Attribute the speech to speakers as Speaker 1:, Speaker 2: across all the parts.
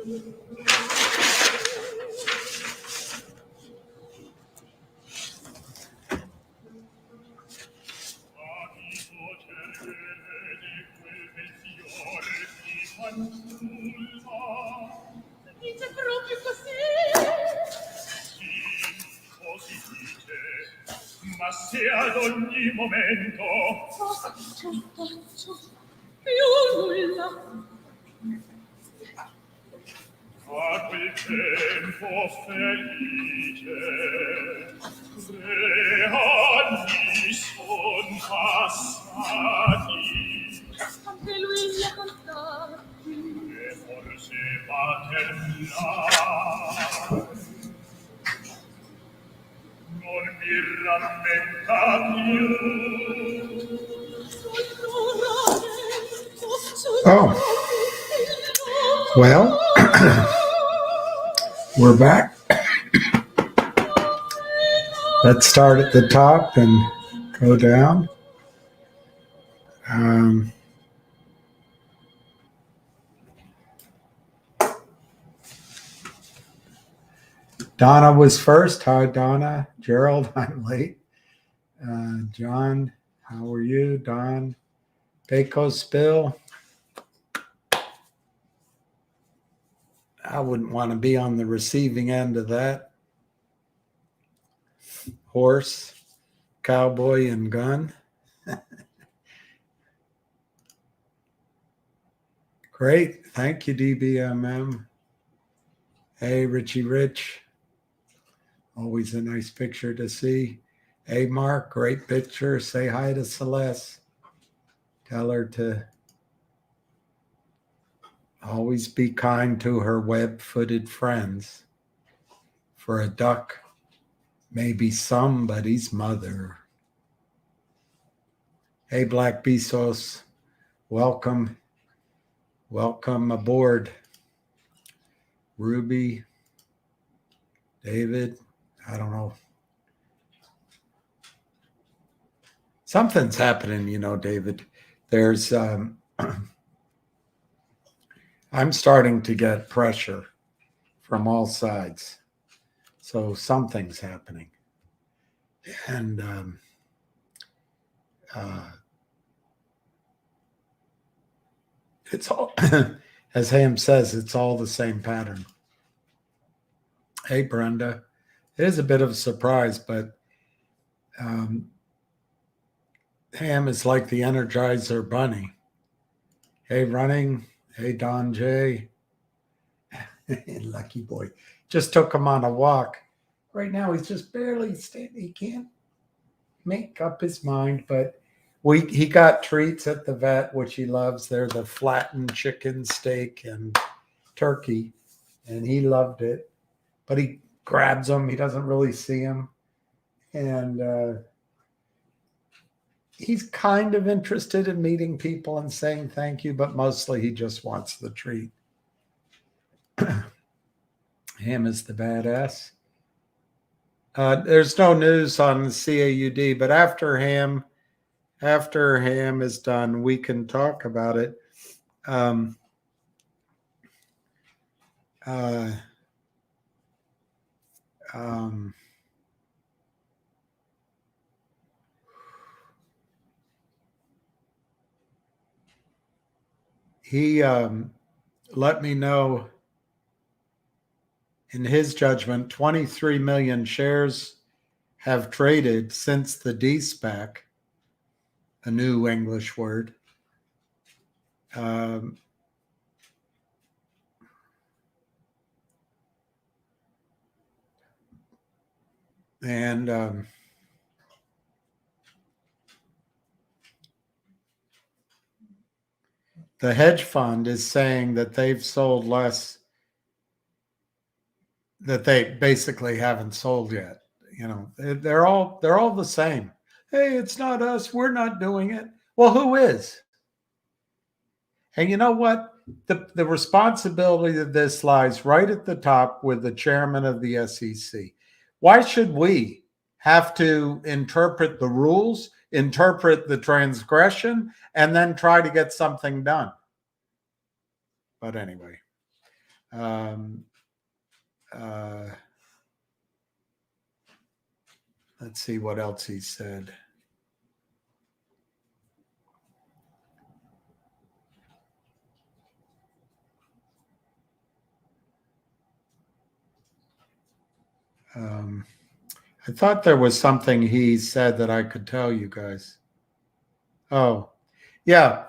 Speaker 1: Dice proprio così.
Speaker 2: Sì, così dice, ma se ad ogni momento
Speaker 1: Faccio più nulla.
Speaker 2: a quel tempo felice 3 anni son passati
Speaker 1: Anche lui li ha contati.
Speaker 2: e forse va a terminare. Non mi rammenta più.
Speaker 3: Oh, well, we're back. Let's start at the top and go down. Donna was first. Hi, Donna. Gerald, I'm late. John, how are you? Don, Baco Spill. I wouldn't want to be on the receiving end of that. Horse, cowboy, and gun. Great. Thank you, DBMM. Hey, Richie Rich. Always a nice picture to see. Hey, Mark, great picture. Say hi to Celeste. Tell her to always be kind to her web-footed friends. For a duck, maybe somebody's mother. Hey, Black Bezos, welcome. Welcome aboard. Ruby, David, I don't know. Something's happening, you know, David. There's, I'm starting to get pressure from all sides. So something's happening. And it's all, as Ham says, it's all the same pattern. Hey, Brenda. It is a bit of a surprise, but Ham is like the Energizer Bunny. Hey, Running. Hey, Don J. Lucky boy. Just took him on a walk. Right now, he's just barely standing. He can't make up his mind, but he got treats at the vet, which he loves. They're the flattened chicken, steak, and turkey, and he loved it. But he grabs them. He doesn't really see them. And he's kind of interested in meeting people and saying thank you, but mostly he just wants the treat. Ham is the badass. There's no news on the CAUD, but after Ham is done, we can talk about it. He let me know, in his judgment, 23 million shares have traded since the de-SPAC, a new English word. The hedge fund is saying that they've sold less, that they basically haven't sold yet. You know, they're all the same. Hey, it's not us. We're not doing it. Well, who is? And you know what? The responsibility of this lies right at the top with the chairman of the SEC. Why should we have to interpret the rules, interpret the transgression, and then try to get something done? But anyway, Um, uh, let's see what else he said. I thought there was something he said that I could tell you guys. Oh, yeah.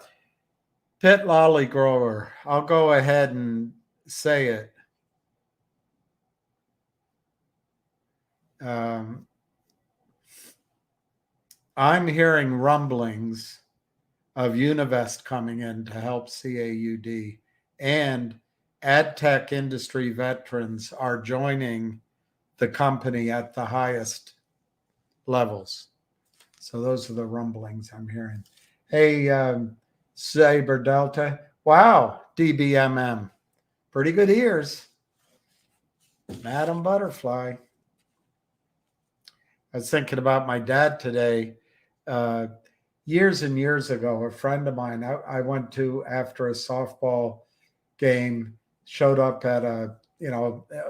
Speaker 3: Pit lolly grower. I'll go ahead and say it. Um, I'm hearing rumblings of Univest coming in to help CAUD, and ad tech industry veterans are joining the company at the highest levels. So those are the rumblings I'm hearing. Hey, Saber Delta. Wow, DBMM. Pretty good ears. Madam Butterfly. I was thinking about my dad today. Years and years ago, a friend of mine, I went to after a softball game, showed up at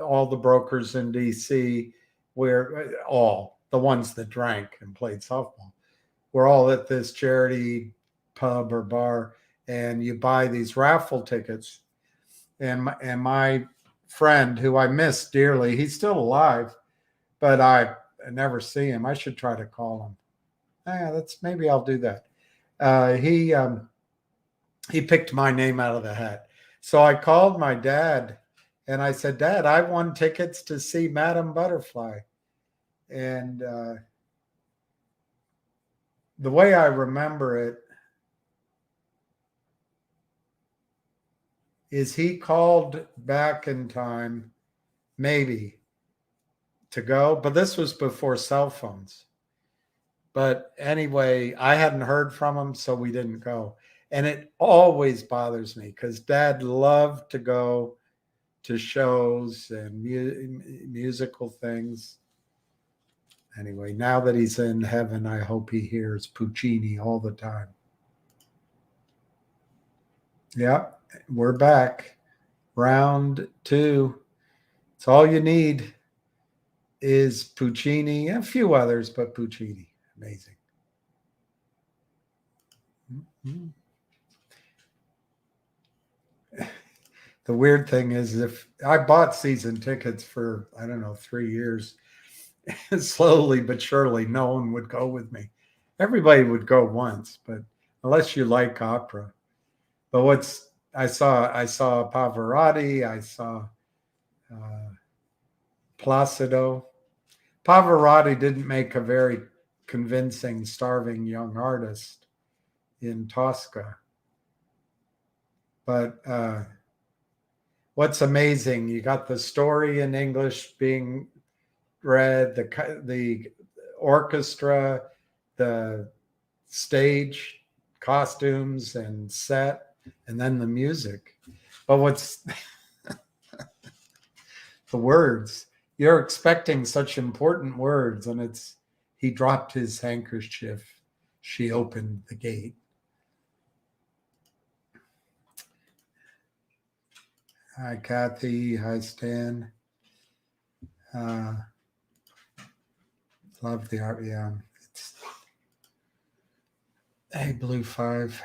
Speaker 3: all the brokers in DC, where all the ones that drank and played softball were all at this charity pub or bar, and you buy these raffle tickets. And my friend, who I miss dearly, he's still alive, but I never see him. I should try to call him. Maybe I'll do that. He picked my name out of the hat. So I called my dad and I said, Dad, I won tickets to see Madam Butterfly. And the way I remember it is he called back in time, maybe, to go, but this was before cell phones. But anyway, I hadn't heard from him, so we didn't go. And it always bothers me because Dad loved to go to shows and musical things. Anyway, now that he's in heaven, I hope he hears Puccini all the time. Yeah, we're back. Round 2. It's all you need is Puccini and a few others, but Puccini. Amazing. Mm-hmm. The weird thing is, if I bought season tickets for, I don't know, 3 years, slowly but surely, no one would go with me. Everybody would go once, but unless you like opera. But I saw Pavarotti, I saw Placido. Pavarotti didn't make a very convincing starving young artist in Tosca. But what's amazing, you got the story in English being read, the orchestra, the stage costumes and set, and then the music. But what's the words? You're expecting such important words, and he dropped his handkerchief. She opened the gate. Hi, Kathy. Hi, Stan. Love the art. Yeah. Hey, Blue 5.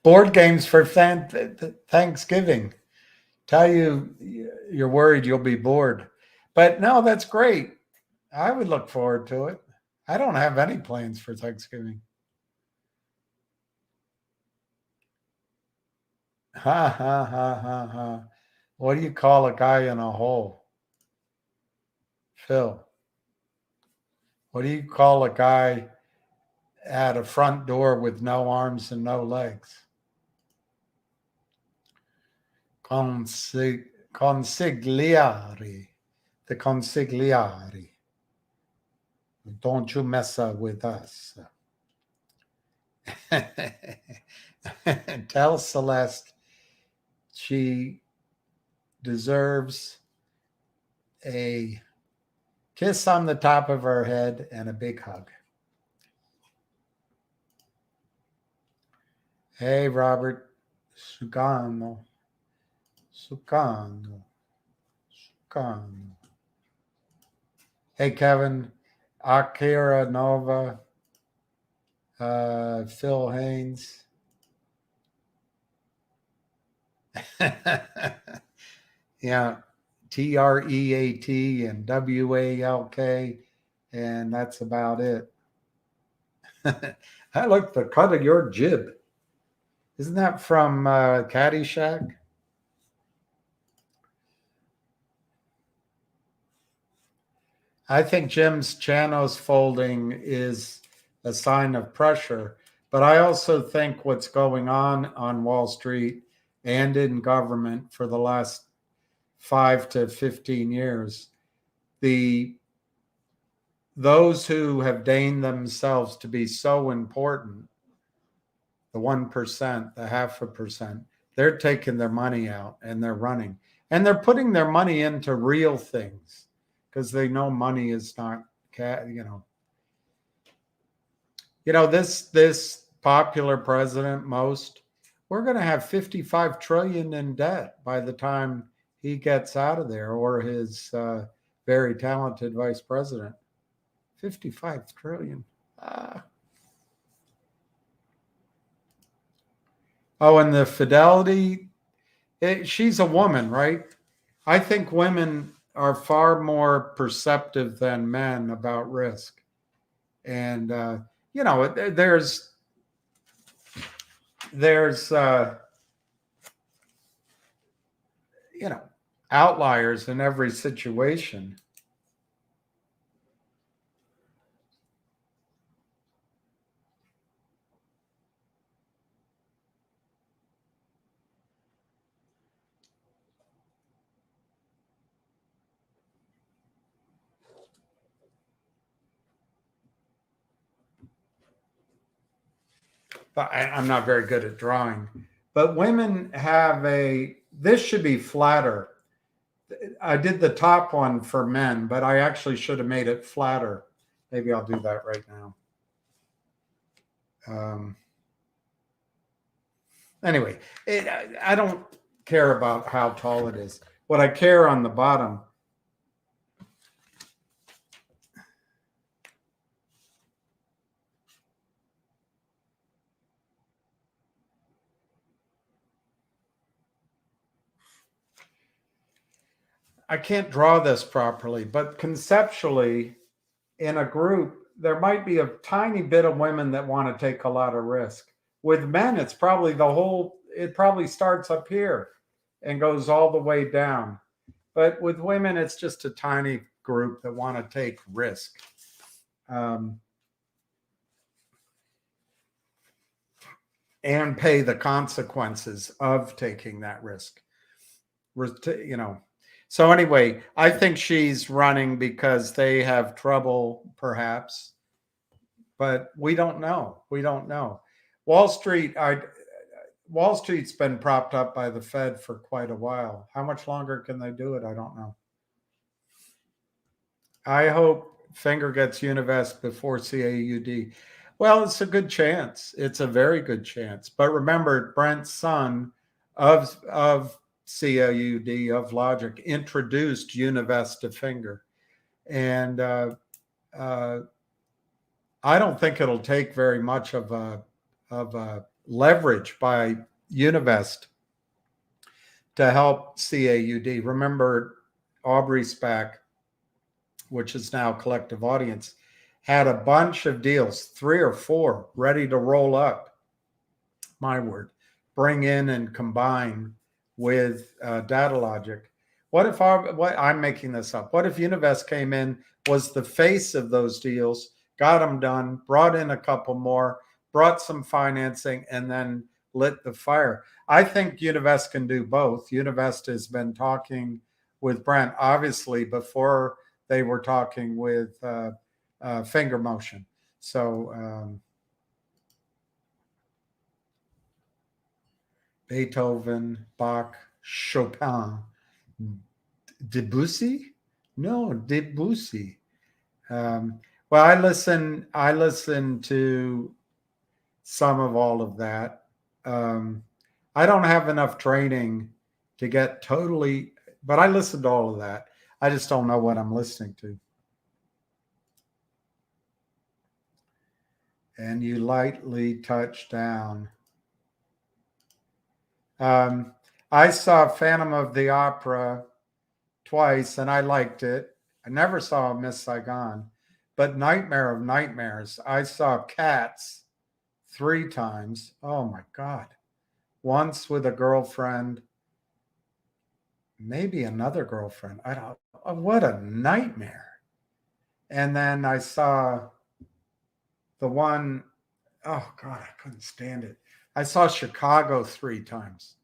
Speaker 3: Board games for Thanksgiving. Tell you you're worried you'll be bored. But no, that's great. I would look forward to it. I don't have any plans for Thanksgiving. Ha ha ha ha ha. What do you call a guy in a hole? Phil. What do you call a guy at a front door with no arms and no legs? Consigliere. The consigliere. Don't you mess up with us. Tell Celeste she deserves a kiss on the top of her head and a big hug. Hey, Robert. Sugano. Sucano. Sucano. Hey, Kevin. Akira Nova. Phil Haynes. Yeah. TREAT and WALK. And that's about it. I like the cut of your jib. Isn't that from Caddyshack? I think Jim's Chanos folding is a sign of pressure, but I also think what's going on Wall Street and in government for the last 5 to 15 years, those who have deigned themselves to be so important, the 1%, the 0.5%, they're taking their money out and they're running. And they're putting their money into real things because they know money is not, this popular president, we're going to have 55 trillion in debt by the time he gets out of there, or his very talented vice president. 55 trillion. Oh, and the Fidelity, she's a woman, right? I think women are far more perceptive than men about risk. And, there's outliers in every situation. But I'm not very good at drawing. But women have this should be flatter. I did the top one for men, but I actually should have made it flatter. Maybe I'll do that right now. Anyway, I don't care about how tall it is. What I care on the bottom. I can't draw this properly, but conceptually, in a group, there might be a tiny bit of women that want to take a lot of risk. With men, it's probably it probably starts up here and goes all the way down. But with women, it's just a tiny group that want to take risk. And pay the consequences of taking that risk. So anyway, I think she's running because they have trouble, perhaps, but we don't know. We don't know. Wall Street's been propped up by the Fed for quite a while. How much longer can they do it? I don't know. I hope Finger gets Univest before CAUD. Well, it's a good chance. It's a very good chance. But remember, Brent Sun of CAUD, of Logic, introduced Univest to Finger. And I don't think it'll take very much of a leverage by Univest to help CAUD. Remember, Aubrey SPAC, which is now Collective Audience, had a bunch of deals, 3 or 4, ready to roll up. My word, bring in and combine with Data Logic. I'm making this up. What if Univest came in, was the face of those deals, got them done, brought in a couple more, brought some financing, and then lit the fire? I think Univest can do both. Univest has been talking with Brent, obviously, before they were talking with Finger Motion. So Beethoven, Bach, Chopin, Debussy? No, Debussy. Well, I listen to some of all of that. I don't have enough training to get totally, but I listen to all of that. I just don't know what I'm listening to. And you lightly touch down. I saw Phantom of the Opera twice and I liked it. I never saw Miss Saigon, but Nightmare of Nightmares, I saw Cats 3 times. Oh my God. Once with a girlfriend, maybe another girlfriend. I don't, what a nightmare. And then I saw the one, oh God, I couldn't stand it. I saw Chicago 3 times.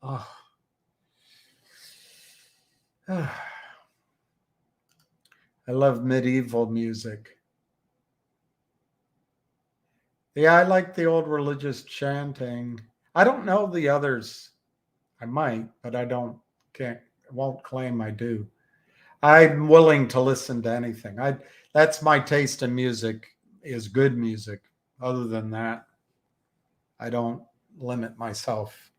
Speaker 3: Oh. I love medieval music. Yeah, I like the old religious chanting. I don't know the others. I might, but I won't claim I do. I'm willing to listen to anything. That's my taste in music, is good music. Other than that, I don't limit myself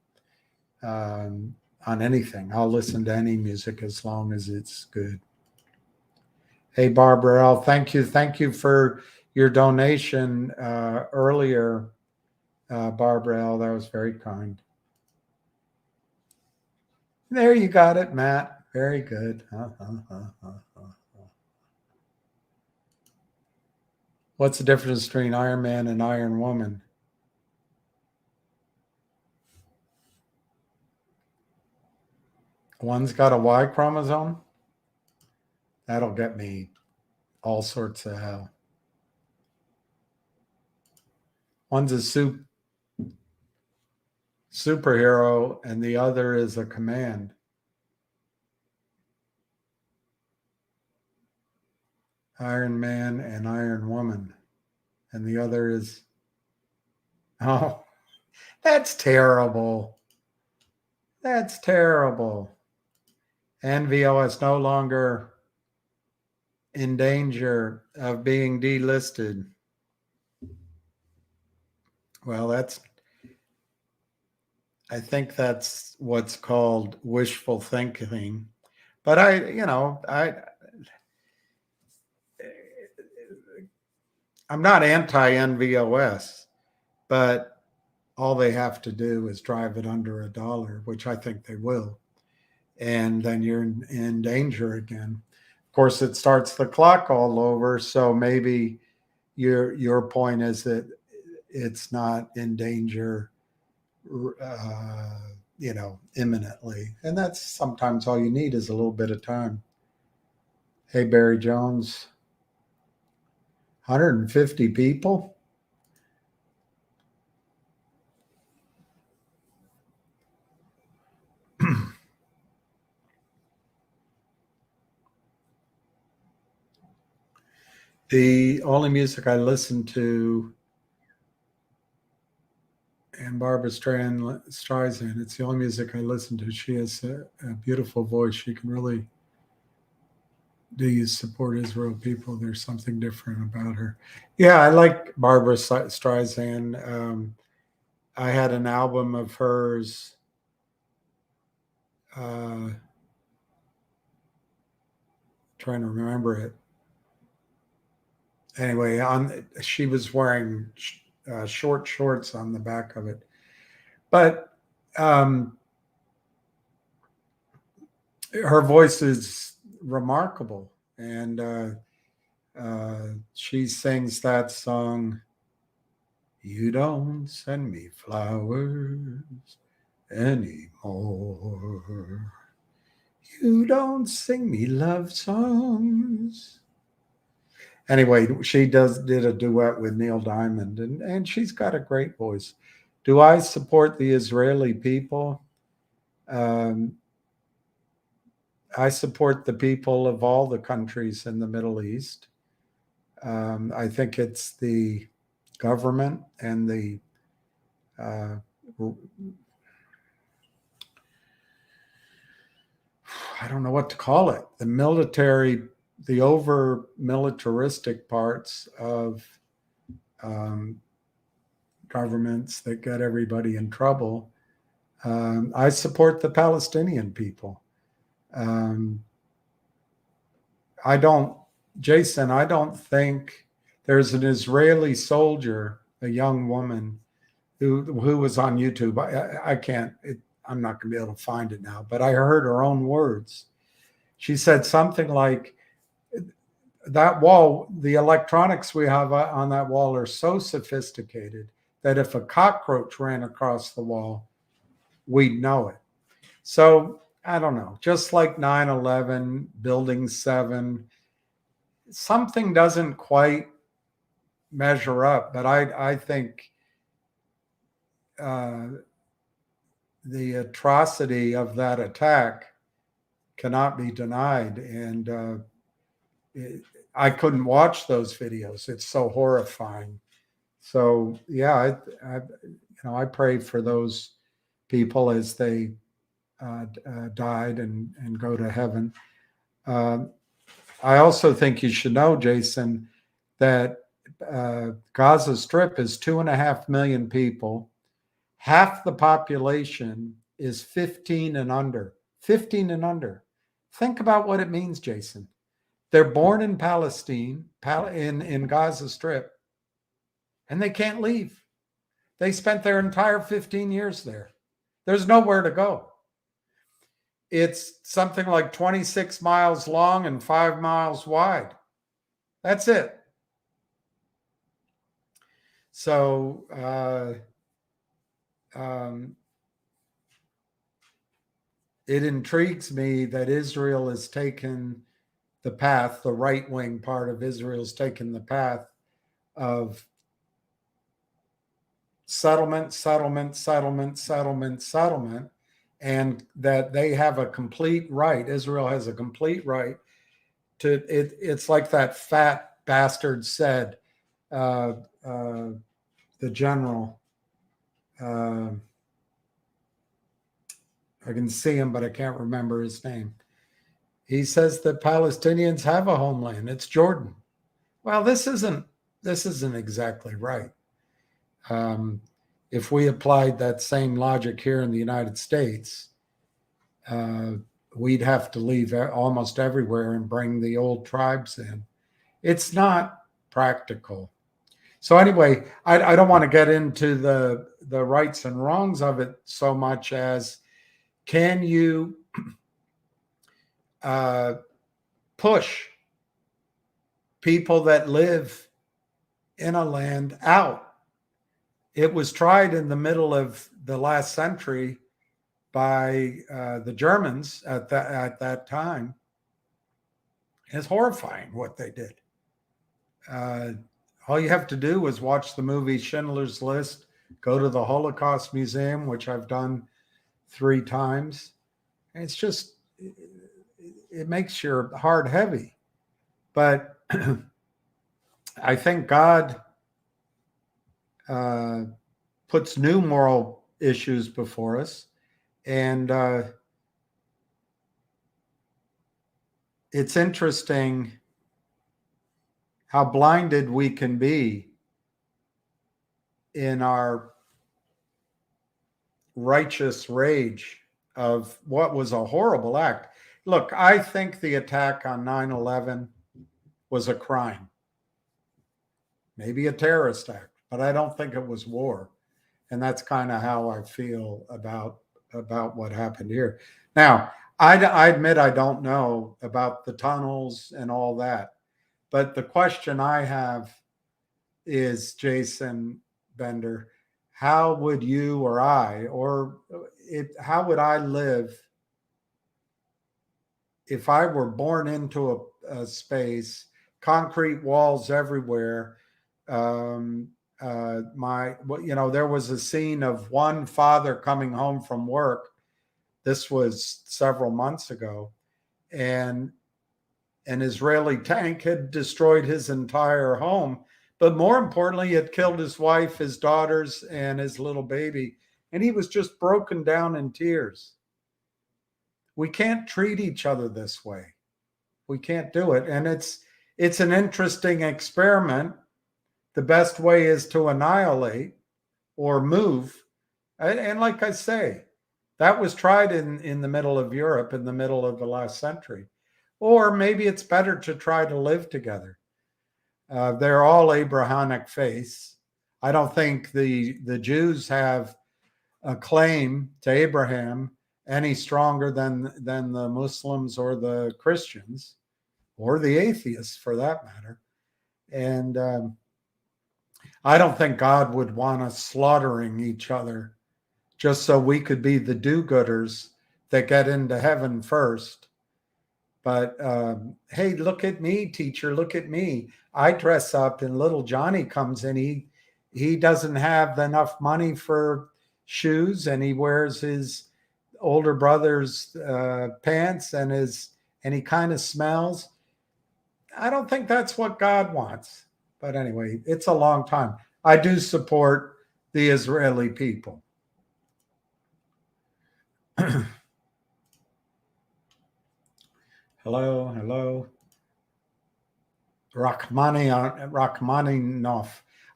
Speaker 3: on anything. I'll listen to any music as long as it's good. Hey, Barbara L., thank you. Thank you for your donation earlier, Barbara L. That was very kind. There, you got it, Matt. Very good. What's the difference between Iron Man and Iron Woman? One's got a Y chromosome. That'll get me all sorts of hell. One's a superhero and the other is a command. Iron Man and Iron Woman. And the other is, oh, that's terrible. That's terrible. NVO is no longer in danger of being delisted. Well, I think that's what's called wishful thinking. But I'm not anti-NVOS, but all they have to do is drive it under $1, which I think they will. And then you're in danger again. Of course, it starts the clock all over. So maybe your point is that it's not in danger, imminently. And that's sometimes all you need is a little bit of time. Hey, Barry Jones, 150 people. The only music I listen to, and Barbara Streisand, it's the only music I listen to. She has a beautiful voice. She can really do you support Israel people. There's something different about her. Yeah, I like Barbara Streisand. I had an album of hers. Trying to remember it. Anyway, she was wearing short shorts on the back of it. But her voice is remarkable. And she sings that song, "You Don't Send Me Flowers Anymore. You don't sing me love songs." Anyway, she did a duet with Neil Diamond, and she's got a great voice. Do I support the Israeli people? I support the people of all the countries in the Middle East. I think it's the government and the I don't know what to call it, the military, the over militaristic parts of governments that get everybody in trouble. I support the Palestinian people. I don't, Jason, I don't think there's an Israeli soldier, a young woman who was on YouTube. I can't, I'm not going to be able to find it now, but I heard her own words. She said something like, that wall, the electronics we have on that wall are so sophisticated that if a cockroach ran across the wall, we'd know it. So I don't know, just like 9/11, Building 7, something doesn't quite measure up, but I think the atrocity of that attack cannot be denied. And I couldn't watch those videos. It's so horrifying. So yeah, I pray for those people as they died and go to heaven. I also think you should know, Jason, that Gaza Strip is 2.5 million people. Half the population is 15 and under. 15 and under. Think about what it means, Jason. They're born in Palestine, in Gaza Strip, and they can't leave. They spent their entire 15 years there. There's nowhere to go. It's something like 26 miles long and 5 miles wide. That's it. So it intrigues me that Israel has taken the path, the right-wing part of Israel has taken the path of settlement, and that they have a complete right. Israel has a complete right to it. It's like that fat bastard said, the general. I can see him, but I can't remember his name. He says that Palestinians have a homeland. It's Jordan. Well, this isn't exactly right. If we applied that same logic here in the United States, we'd have to leave almost everywhere and bring the old tribes in. It's not practical. So anyway, I don't want to get into the rights and wrongs of it so much as, can you push people that live in a land out? It was tried in the middle of the last century by the Germans at that time. It's horrifying what they did. All you have to do is watch the movie Schindler's List, go to the Holocaust Museum, which I've done 3 times. And it's just, it makes your heart heavy. But I think God puts new moral issues before us. And it's interesting how blinded we can be in our righteous rage of what was a horrible act. Look, I think the attack on 9/11 was a crime, maybe a terrorist act, but I don't think it was war. And that's kind of how I feel about what happened here. Now, I admit I don't know about the tunnels and all that, but the question I have is, Jason Bender, how would you or I, or how would I live if I were born into a space, concrete walls everywhere? There was a scene of one father coming home from work. This was several months ago, and an Israeli tank had destroyed his entire home. But more importantly, it killed his wife, his daughters, and his little baby. And he was just broken down in tears. We can't treat each other this way. We can't do it. And it's an interesting experiment. The best way is to annihilate. or move. And like I say, that was tried in the middle of Europe in the middle of the last century. Or maybe it's better to try to live together. They're all Abrahamic faiths. I don't think the Jews have a claim to Abraham any stronger than the Muslims or the Christians or the atheists, for that matter. And I don't think God would want us slaughtering each other just so we could be the do-gooders that get into heaven first. But hey, look at me, teacher, look at me. I dress up and little Johnny comes in. He doesn't have enough money for shoes, and he wears his older brother's pants and he kind of smells. I don't think that's what God wants. But anyway, it's a long time. I do support the Israeli people. Hello. Rachmaninov.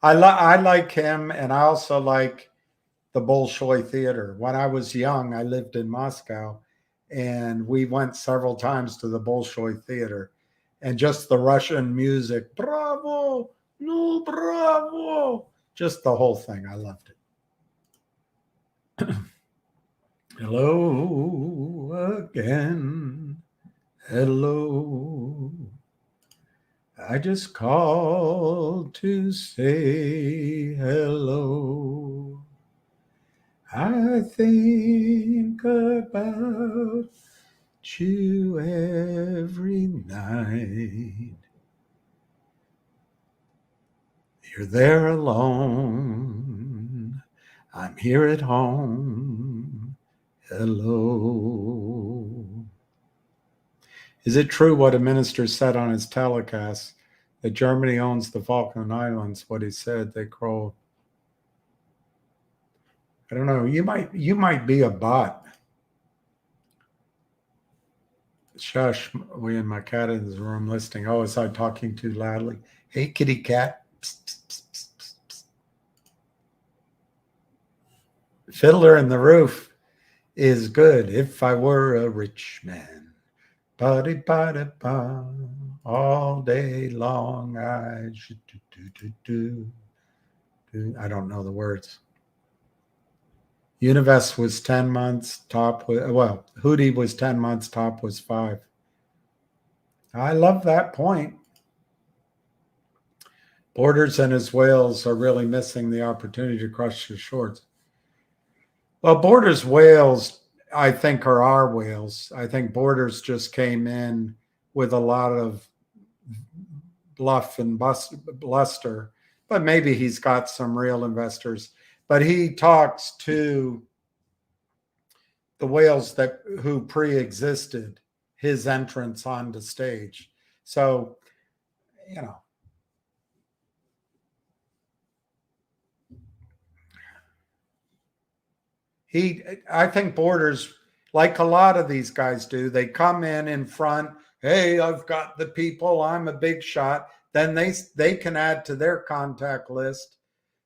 Speaker 3: I like him, and I also like the Bolshoi Theater. When I was young, I lived in Moscow, and we went several times to the Bolshoi Theater, and just the Russian music, bravo, no bravo, just the whole thing. I loved it. Hello again. Hello. I just called to say hello. I think about you every night. You're there alone. I'm here at home. Hello. Is it true what a minister said on his telecast that Germany owns the Falkland Islands? What he said, they crawl. I don't know. You might be a bot. Shush, we and my cat in the room listening. Oh, is I talking too loudly? Hey, kitty cat. Psst, psst, psst, psst, psst. Fiddler in the Roof is good. If I were a rich man. Ba-de-ba-de-ba. All day long I should do. I don't know the words. Univest was 10 months, top was, well, Hootie was 10 months, top was 5. I love that point. Borders and his whales are really missing the opportunity to crush the shorts. Well, Borders whales, I think, are our whales. I think Borders just came in with a lot of bluff and bluster, but maybe he's got some real investors. But he talks to the whales who pre-existed his entrance onto stage. So, you know, I think Borders, like a lot of these guys do, they come in front. Hey, I've got the people. I'm a big shot. Then they can add to their contact list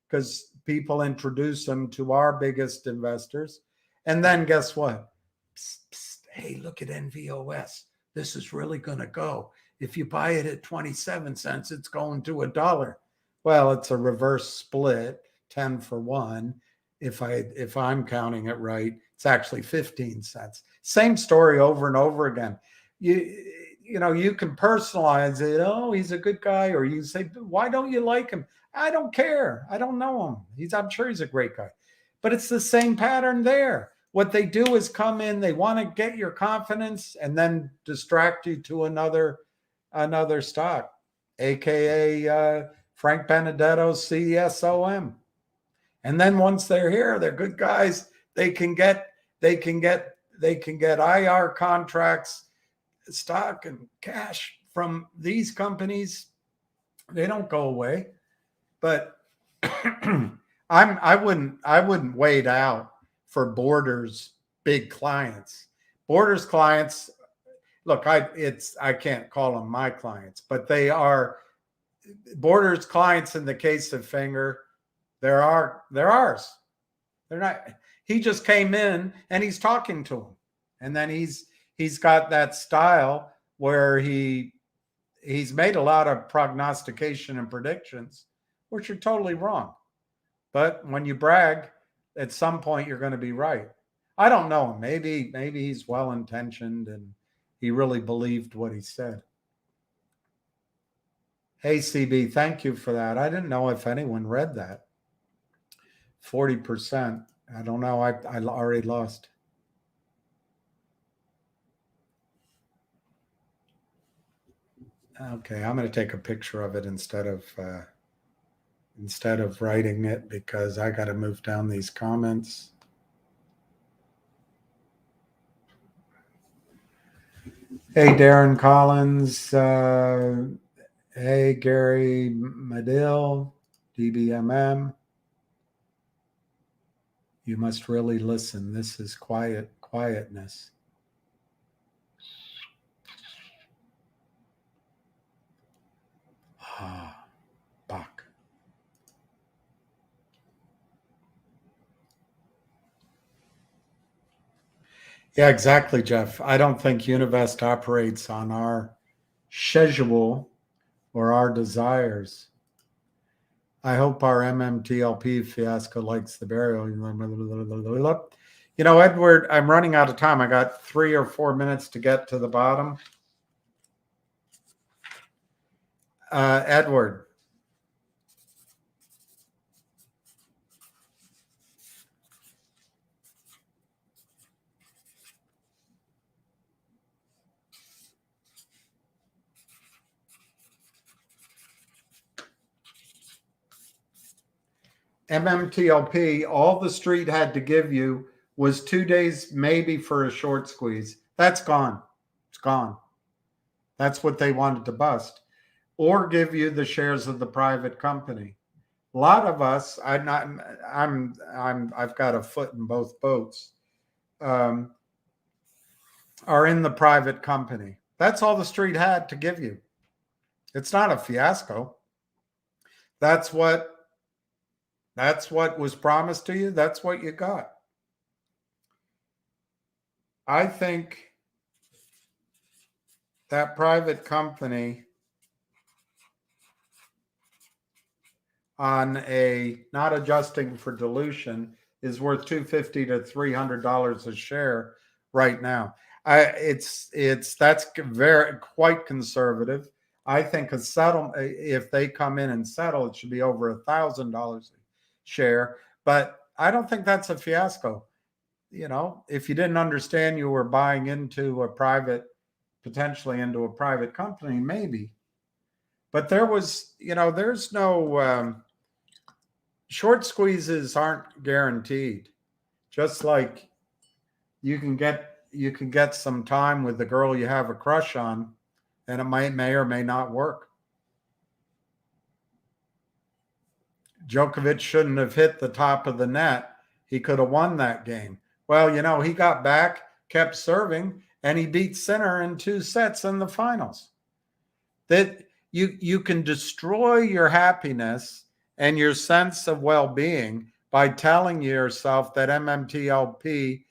Speaker 3: because people introduce them to our biggest investors. And then guess what? Psst, psst, hey, look at NVOS. This is really going to go. If you buy it at 27 cents, it's going to $1. Well, it's a reverse split, 10 for 1. If I'm counting it right, it's actually 15 cents. Same story over and over again. You know, you can personalize it. Oh, he's a good guy. Or you say, why don't you like him? I don't care. I don't know him. I'm sure he's a great guy. But it's the same pattern there. What they do is come in, they want to get your confidence and then distract you to another stock, aka Frank Benedetto's CSOM. And then once they're here, they're good guys. They can get IR contracts, stock and cash from these companies. They don't go away. But I wouldn't wait out for Borders big clients. Borders clients, look, I can't call them my clients, but they are Borders clients in the case of Finger. They're ours. They're not. He just came in and he's talking to them, and then he's got that style where he's made a lot of prognostication and predictions, which are totally wrong. But when you brag, at some point you're going to be right. I don't know him. Maybe he's well intentioned and he really believed what he said. Hey CB, thank you for that. I didn't know if anyone read that. 40%. I don't know. I already lost. Okay, I'm going to take a picture of it instead of writing it because I got to move down these comments. Hey, Darren Collins. Hey, Gary Medill, DBMM. You must really listen. This is quietness. Ah, Bach. Yeah, exactly, Jeff. I don't think Univest operates on our schedule or our desires. I hope our MMTLP fiasco likes the burial. You know, Edward, I'm running out of time. I got 3 or 4 minutes to get to the bottom. Edward. MMTLP, all the street had to give you was 2 days maybe for a short squeeze. That's gone. It's gone. That's what they wanted to bust. Or give you the shares of the private company. A lot of us, I've got a foot in both boats, are in the private company. That's all the street had to give you. It's not a fiasco. That's what was promised to you. That's what you got. I think that private company on a not adjusting for dilution is worth $250 to $300 a share right now. That's quite conservative. I think a settlement, if they come in and settle, it should be over $1,000 a share. But I don't think that's a fiasco. You know, if you didn't understand you were buying into potentially into a private company, maybe. But there's no short squeezes aren't guaranteed. Just like you can get some time with the girl you have a crush on, and it may or may not work. Djokovic shouldn't have hit the top of the net. He could have won that game. Well, you know, he got back, kept serving, and he beat Sinner in 2 sets in the finals. That you can destroy your happiness and your sense of well-being by telling yourself that MMTLP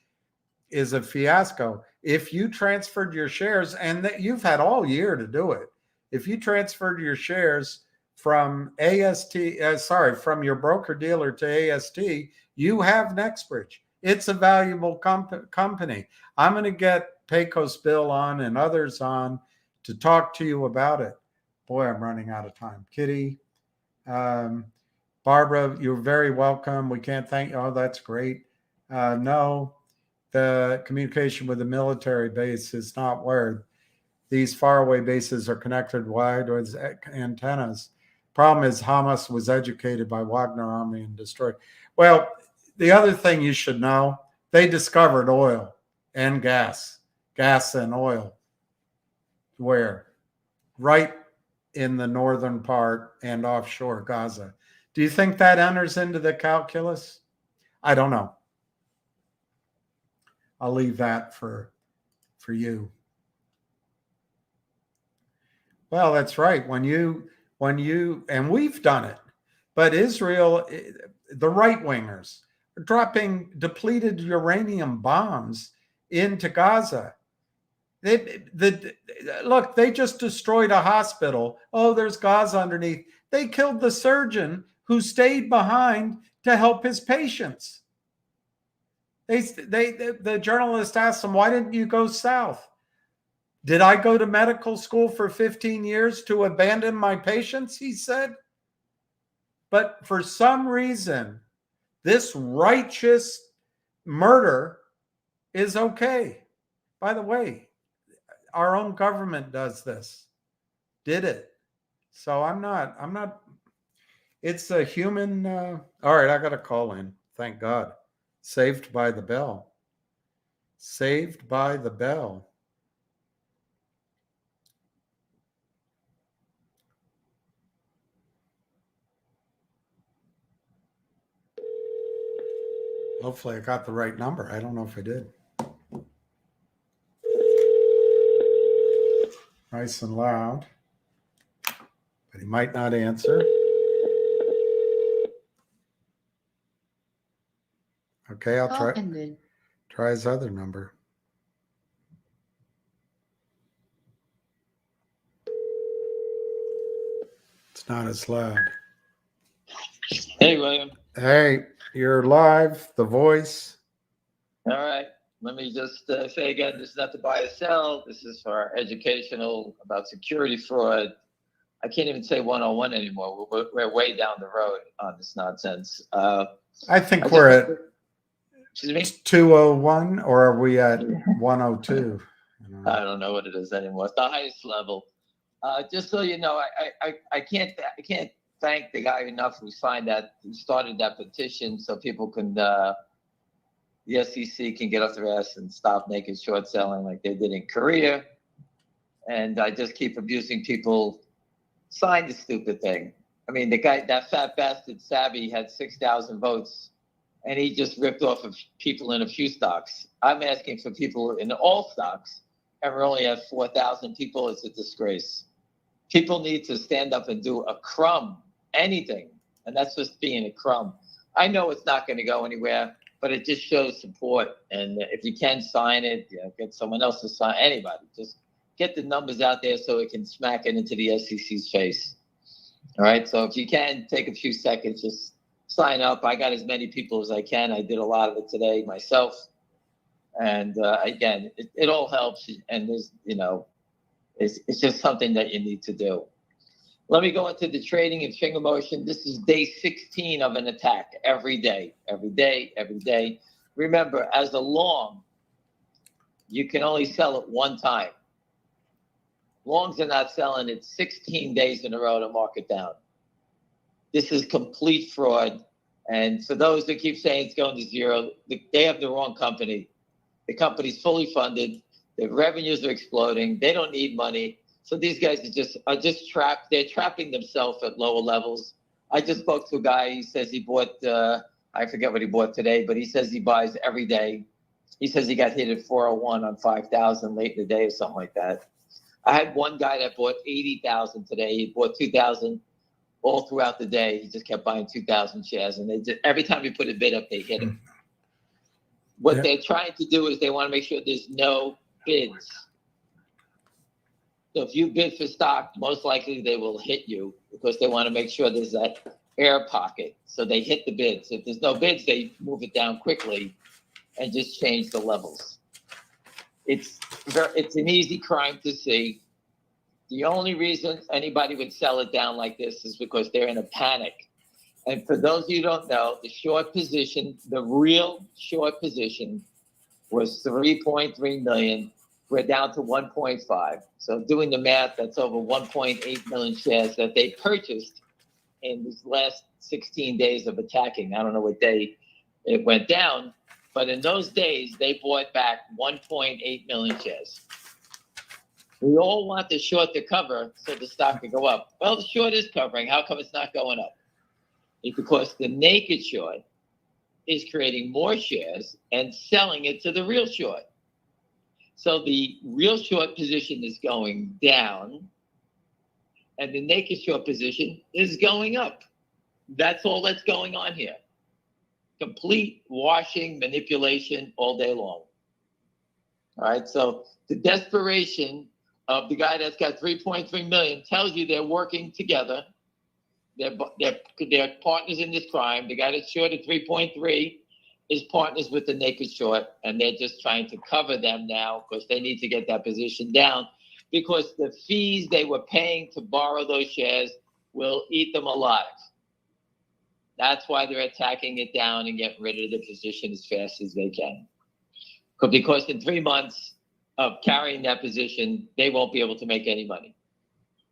Speaker 3: is a fiasco. If you transferred your shares, and that you've had all year to do it, if you transferred your shares from from your broker dealer to AST, you have Nexbridge. It's a valuable company. I'm going to get Pecos Bill on and others on to talk to you about it. Boy, I'm running out of time. Kitty, Barbara, you're very welcome. We can't thank you. Oh, that's great. No, the communication with the military base is not where these faraway bases are connected wide with antennas. Problem is Hamas was educated by Wagner Army and destroyed. Well, the other thing you should know, they discovered oil and gas and oil. Where? Right in the northern part and offshore Gaza. Do you think that enters into the calculus? I don't know. I'll leave that for you. Well, that's right. When you and we've done it, but Israel, the right-wingers, are dropping depleted uranium bombs into Gaza. Look, they just destroyed a hospital. Oh, there's Gaza underneath. They killed the surgeon who stayed behind to help his patients. The journalist asked him, why didn't you go south? Did I go to medical school for 15 years to abandon my patients? He said. But for some reason, this righteous murder is okay. By the way, our own government does this, did it. So I'm not, it's a human. All right, I got a call in. Thank God. Saved by the bell. Saved by the bell. Hopefully I got the right number. I don't know if I did. Nice and loud. But he might not answer. Okay, I'll try his other number. It's not as loud.
Speaker 4: Hey, William.
Speaker 3: Hey, you're live, The Voice.
Speaker 4: All right. Let me just say again, this is not to buy or sell. This is for educational about security fraud. I can't even say 101 anymore. We're way down the road on this nonsense.
Speaker 3: I think we're at
Speaker 4: excuse me?
Speaker 3: 201, or are we at 102?
Speaker 4: I don't know what it is anymore. It's the highest level. Just so you know, I can't thank the guy enough who started that petition so people can, the SEC can get off their ass and stop naked short selling like they did in Korea. And I just keep abusing people. Sign the stupid thing. I mean, the guy, that fat bastard Savvy, had 6,000 votes, and he just ripped off of people in a few stocks. I'm asking for people in all stocks, and we only have 4,000 people. It's a disgrace. People need to stand up and do a crumb, anything, and that's just being a crumb. I know it's not going to go anywhere, but it just shows support. And if you can sign it, get someone else to sign. Anybody, just get the numbers out there so it can smack it into the SEC's face. All right. So if you can take a few seconds, just sign up. I got as many people as I can. I did a lot of it today myself. And again, it all helps. And there's, it's just something that you need to do. Let me go into the trading and finger motion. This is day 16 of an attack every day, every day, every day. Remember, as a long, you can only sell it one time. Longs are not selling it 16 days in a row to mark it down. This is complete fraud. And for those that keep saying it's going to zero, they have the wrong company. The company's fully funded. The revenues are exploding. They don't need money. So these guys are just trapped. They're trapping themselves at lower levels. I just spoke to a guy. He says he bought, I forget what he bought today, but he says he buys every day. He says he got hit at 401 on 5,000 late in the day or something like that. I had one guy that bought 80,000 today. He bought 2,000 all throughout the day. He just kept buying 2,000 shares, and every time he put a bid up, they hit him. What they're trying to do is they want to make sure there's no bids. So if you bid for stock, most likely they will hit you because they want to make sure there's that air pocket. So they hit the bids. If there's no bids, they move it down quickly and just change the levels. It's an easy crime to see. The only reason anybody would sell it down like this is because they're in a panic. And for those of you who don't know, the short position, the real short position was 3.3 million. We're down to 1.5. So doing the math, that's over 1.8 million shares that they purchased in these last 16 days of attacking. I don't know what day it went down, but in those days, they bought back 1.8 million shares. We all want the short to cover so the stock can go up. Well, the short is covering. How come it's not going up? It's because the naked short is creating more shares and selling it to the real short. So the real short position is going down and the naked short position is going up. That's all that's going on here. complete washing manipulation all day long. All right, so the desperation of the guy that's got 3.3 million tells you they're working together. They're partners in this crime. The guy that's short at 3.3 is partners with the naked short, and they're just trying to cover them now because they need to get that position down because the fees they were paying to borrow those shares will eat them alive. That's why they're attacking it down and getting rid of the position as fast as they can. Because in 3 months of carrying that position, they won't be able to make any money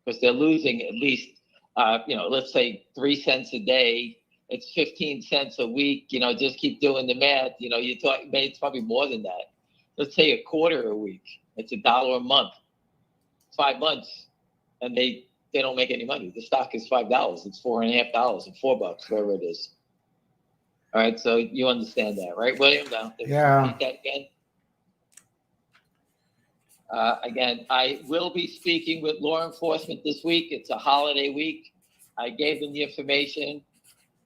Speaker 4: because they're losing at least, let's say 3 cents a day. It's 15 cents a week. Just keep doing the math. It's probably more than that. Let's say a quarter a week. It's $1 a month. 5 months, and they don't make any money. The stock is $5. It's $4.50 or $4, wherever it is. All right, so you understand that, right, William? Now,
Speaker 3: Yeah.
Speaker 4: Repeat that again. Again, I will be speaking with law enforcement this week. It's a holiday week. I gave them the information.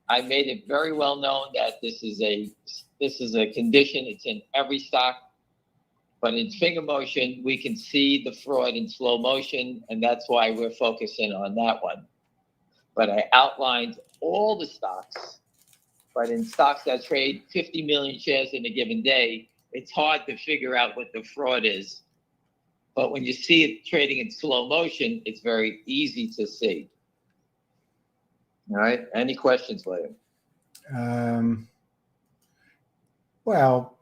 Speaker 4: I made it very well known that this is a condition. It's in every stock. But in finger motion, we can see the fraud in slow motion, and that's why we're focusing on that one. But I outlined all the stocks. But in stocks that trade 50 million shares in a given day, it's hard to figure out what the fraud is. But when you see it trading in slow motion, it's very easy to see. All right. Any questions, William?
Speaker 3: Well,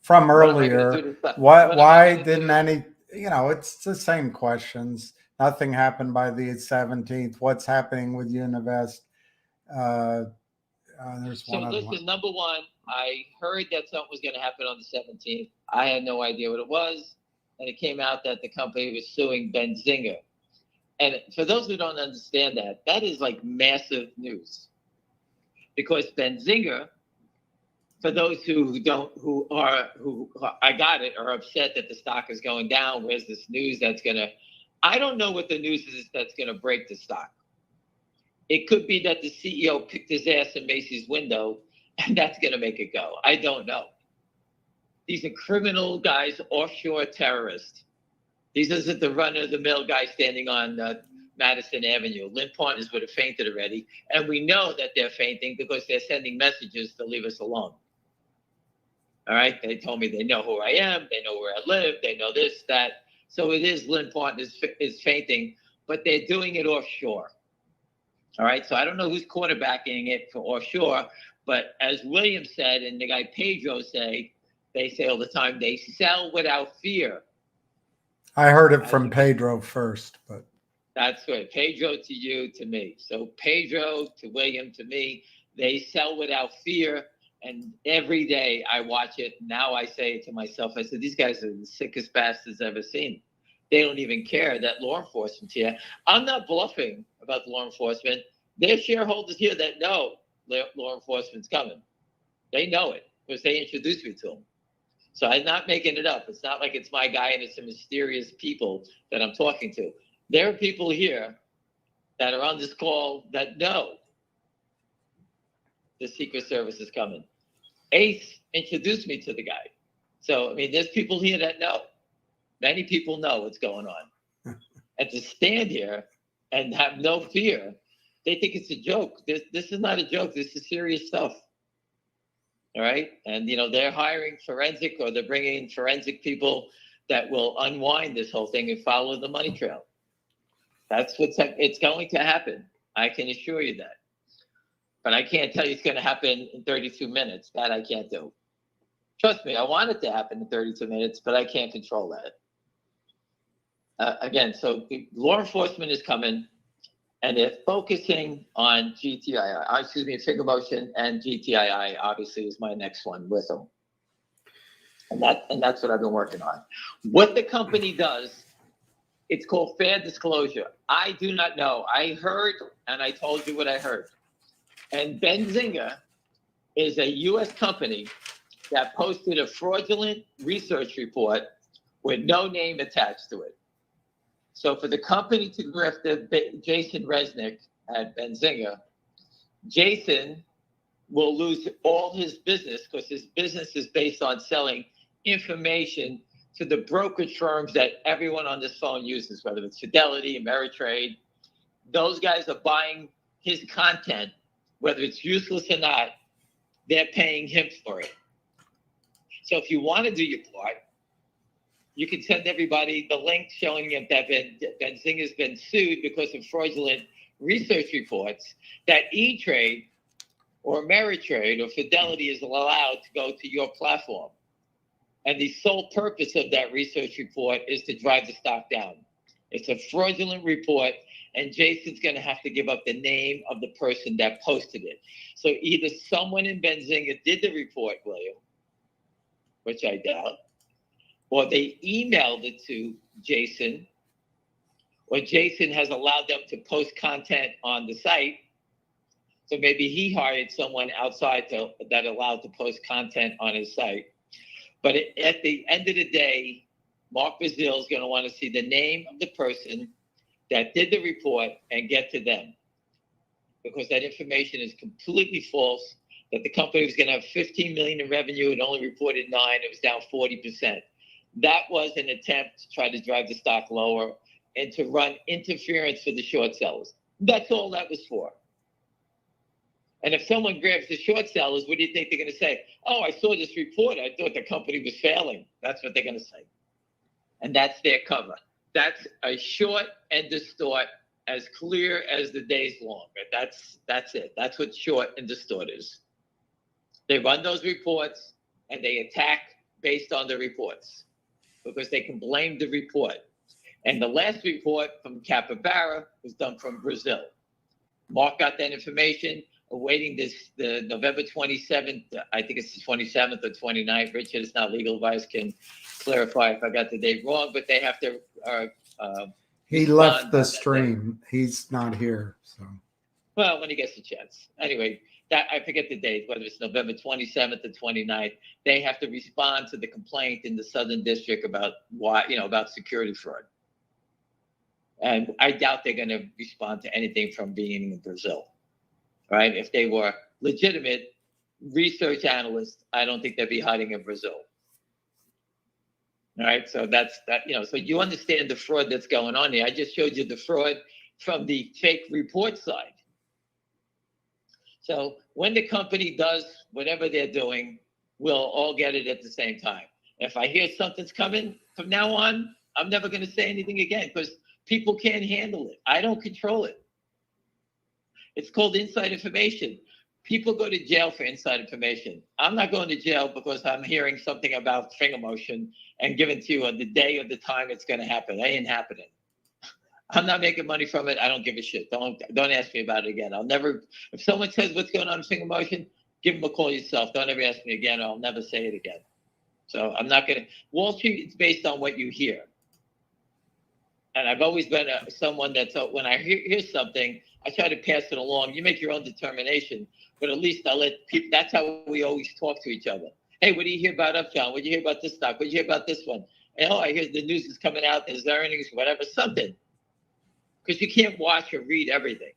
Speaker 3: from earlier, why didn't any, it's the same questions. Nothing happened by the 17th. What's happening with Univest? There's one other one.
Speaker 4: Number one, I heard that something was going to happen on the 17th. I had no idea what it was. And it came out that the company was suing Benzinga. And for those who don't understand that is like massive news. Because Benzinga, for those who are upset that the stock is going down, where's this news I don't know what the news is that's going to break the stock. It could be that the CEO picked his ass in Macy's window, and that's going to make it go. I don't know. These are criminal guys, offshore terrorists. These isn't the run-of-the-mill guy standing on Madison Avenue. Lynn Partners would have fainted already, and we know that they're fainting because they're sending messages to leave us alone. All right? They told me they know who I am, they know where I live, they know this, that. So it is Lynn Partners is fainting, but they're doing it offshore. All right? So I don't know who's quarterbacking it for offshore, but as William said, and the guy Pedro they say all the time, they sell without fear.
Speaker 3: I heard it from Pedro first, but
Speaker 4: that's right. Pedro to you, to me. So Pedro to William to me, they sell without fear. And every day I watch it. Now I say it to myself, I said, these guys are the sickest bastards I've ever seen. They don't even care that law enforcement's here. I'm not bluffing about the law enforcement. There's shareholders here that know law enforcement's coming. They know it because they introduced me to them. So I'm not making it up. It's not like it's my guy and it's some mysterious people that I'm talking to. There are people here that are on this call that know the Secret Service is coming. Ace introduced me to the guy. So, there's people here that know. Many people know what's going on. And to stand here and have no fear, they think it's a joke. This is not a joke. This is serious stuff. All right. And, they're hiring forensic or they're bringing in forensic people that will unwind this whole thing and follow the money trail. That's it's going to happen. I can assure you that. But I can't tell you it's going to happen in 32 minutes. That I can't do. Trust me, I want it to happen in 32 minutes, but I can't control that. Again, so the law enforcement is coming. And they're focusing on GTII, Finger Motion and GTII obviously is my next one with them. And that's what I've been working on. What the company does, it's called fair disclosure. I do not know. I heard, and I told you what I heard. And Benzinga is a U.S. company that posted a fraudulent research report with no name attached to it. So for the company to grift Jason Resnick at Benzinga, Jason will lose all his business because his business is based on selling information to the brokerage firms that everyone on this phone uses, whether it's Fidelity, Ameritrade. Those guys are buying his content, whether it's useless or not, they're paying him for it. So if you want to do your part, you can send everybody the link showing that Benzinga's been sued because of fraudulent research reports, that E-Trade or Ameritrade or Fidelity is allowed to go to your platform. And the sole purpose of that research report is to drive the stock down. It's a fraudulent report, and Jason's going to have to give up the name of the person that posted it. So either someone in Benzinga did the report, William, which I doubt, or they emailed it to Jason, or Jason has allowed them to post content on the site. So maybe he hired someone outside that allowed to post content on his site. But at the end of the day, Mark Brazil is going to want to see the name of the person that did the report and get to them, because that information is completely false, that the company was going to have 15 million in revenue and only reported 9, it was down 40%. That was an attempt to try to drive the stock lower and to run interference for the short sellers. That's all that was for. And if someone grabs the short sellers, what do you think they're going to say? Oh, I saw this report. I thought the company was failing. That's what they're going to say. And that's their cover. That's a short and distort, as clear as the day's long. That's it. That's what short and distort is. They run those reports and they attack based on the reports because they can blame the report. And the last report from Capybara was done from Brazil. Mark got that information, awaiting the November 27th, I think it's the 27th or 29th. Richard, it's not legal advice, can clarify if I got the date wrong, but they have to.
Speaker 3: He left the stream. He's not here. So.
Speaker 4: Well, when he gets a chance. Anyway, that I forget the date, whether it's November 27th or 29th. They have to respond to the complaint in the Southern District about why, about security fraud. And I doubt they're going to respond to anything from being in Brazil. Right? If they were legitimate research analysts, I don't think they'd be hiding in Brazil. All right, so that's that. So you understand the fraud that's going on here. I just showed you the fraud from the fake report side. So when the company does whatever they're doing, we'll all get it at the same time. If I hear something's coming from now on, I'm never going to say anything again because people can't handle it. I don't control it. It's called inside information. People go to jail for inside information. I'm not going to jail because I'm hearing something about finger motion and giving to you on the day or the time it's going to happen. It ain't happening. I'm not making money from it. I don't give a shit. Don't ask me about it again. I'll never. If someone says what's going on in finger motion, give them a call yourself. Don't ever ask me again. Or I'll never say it again. So I'm not going to. Wall Street is based on what you hear. And I've always been someone that's when I hear something, I try to pass it along. You make your own determination, but at least I'll let people. That's how we always talk to each other. Hey, what do you hear about Upjohn? What do you hear about this stock? What do you hear about this one? And I hear the news is coming out. There's earnings, whatever, something. Because you can't watch or read everything.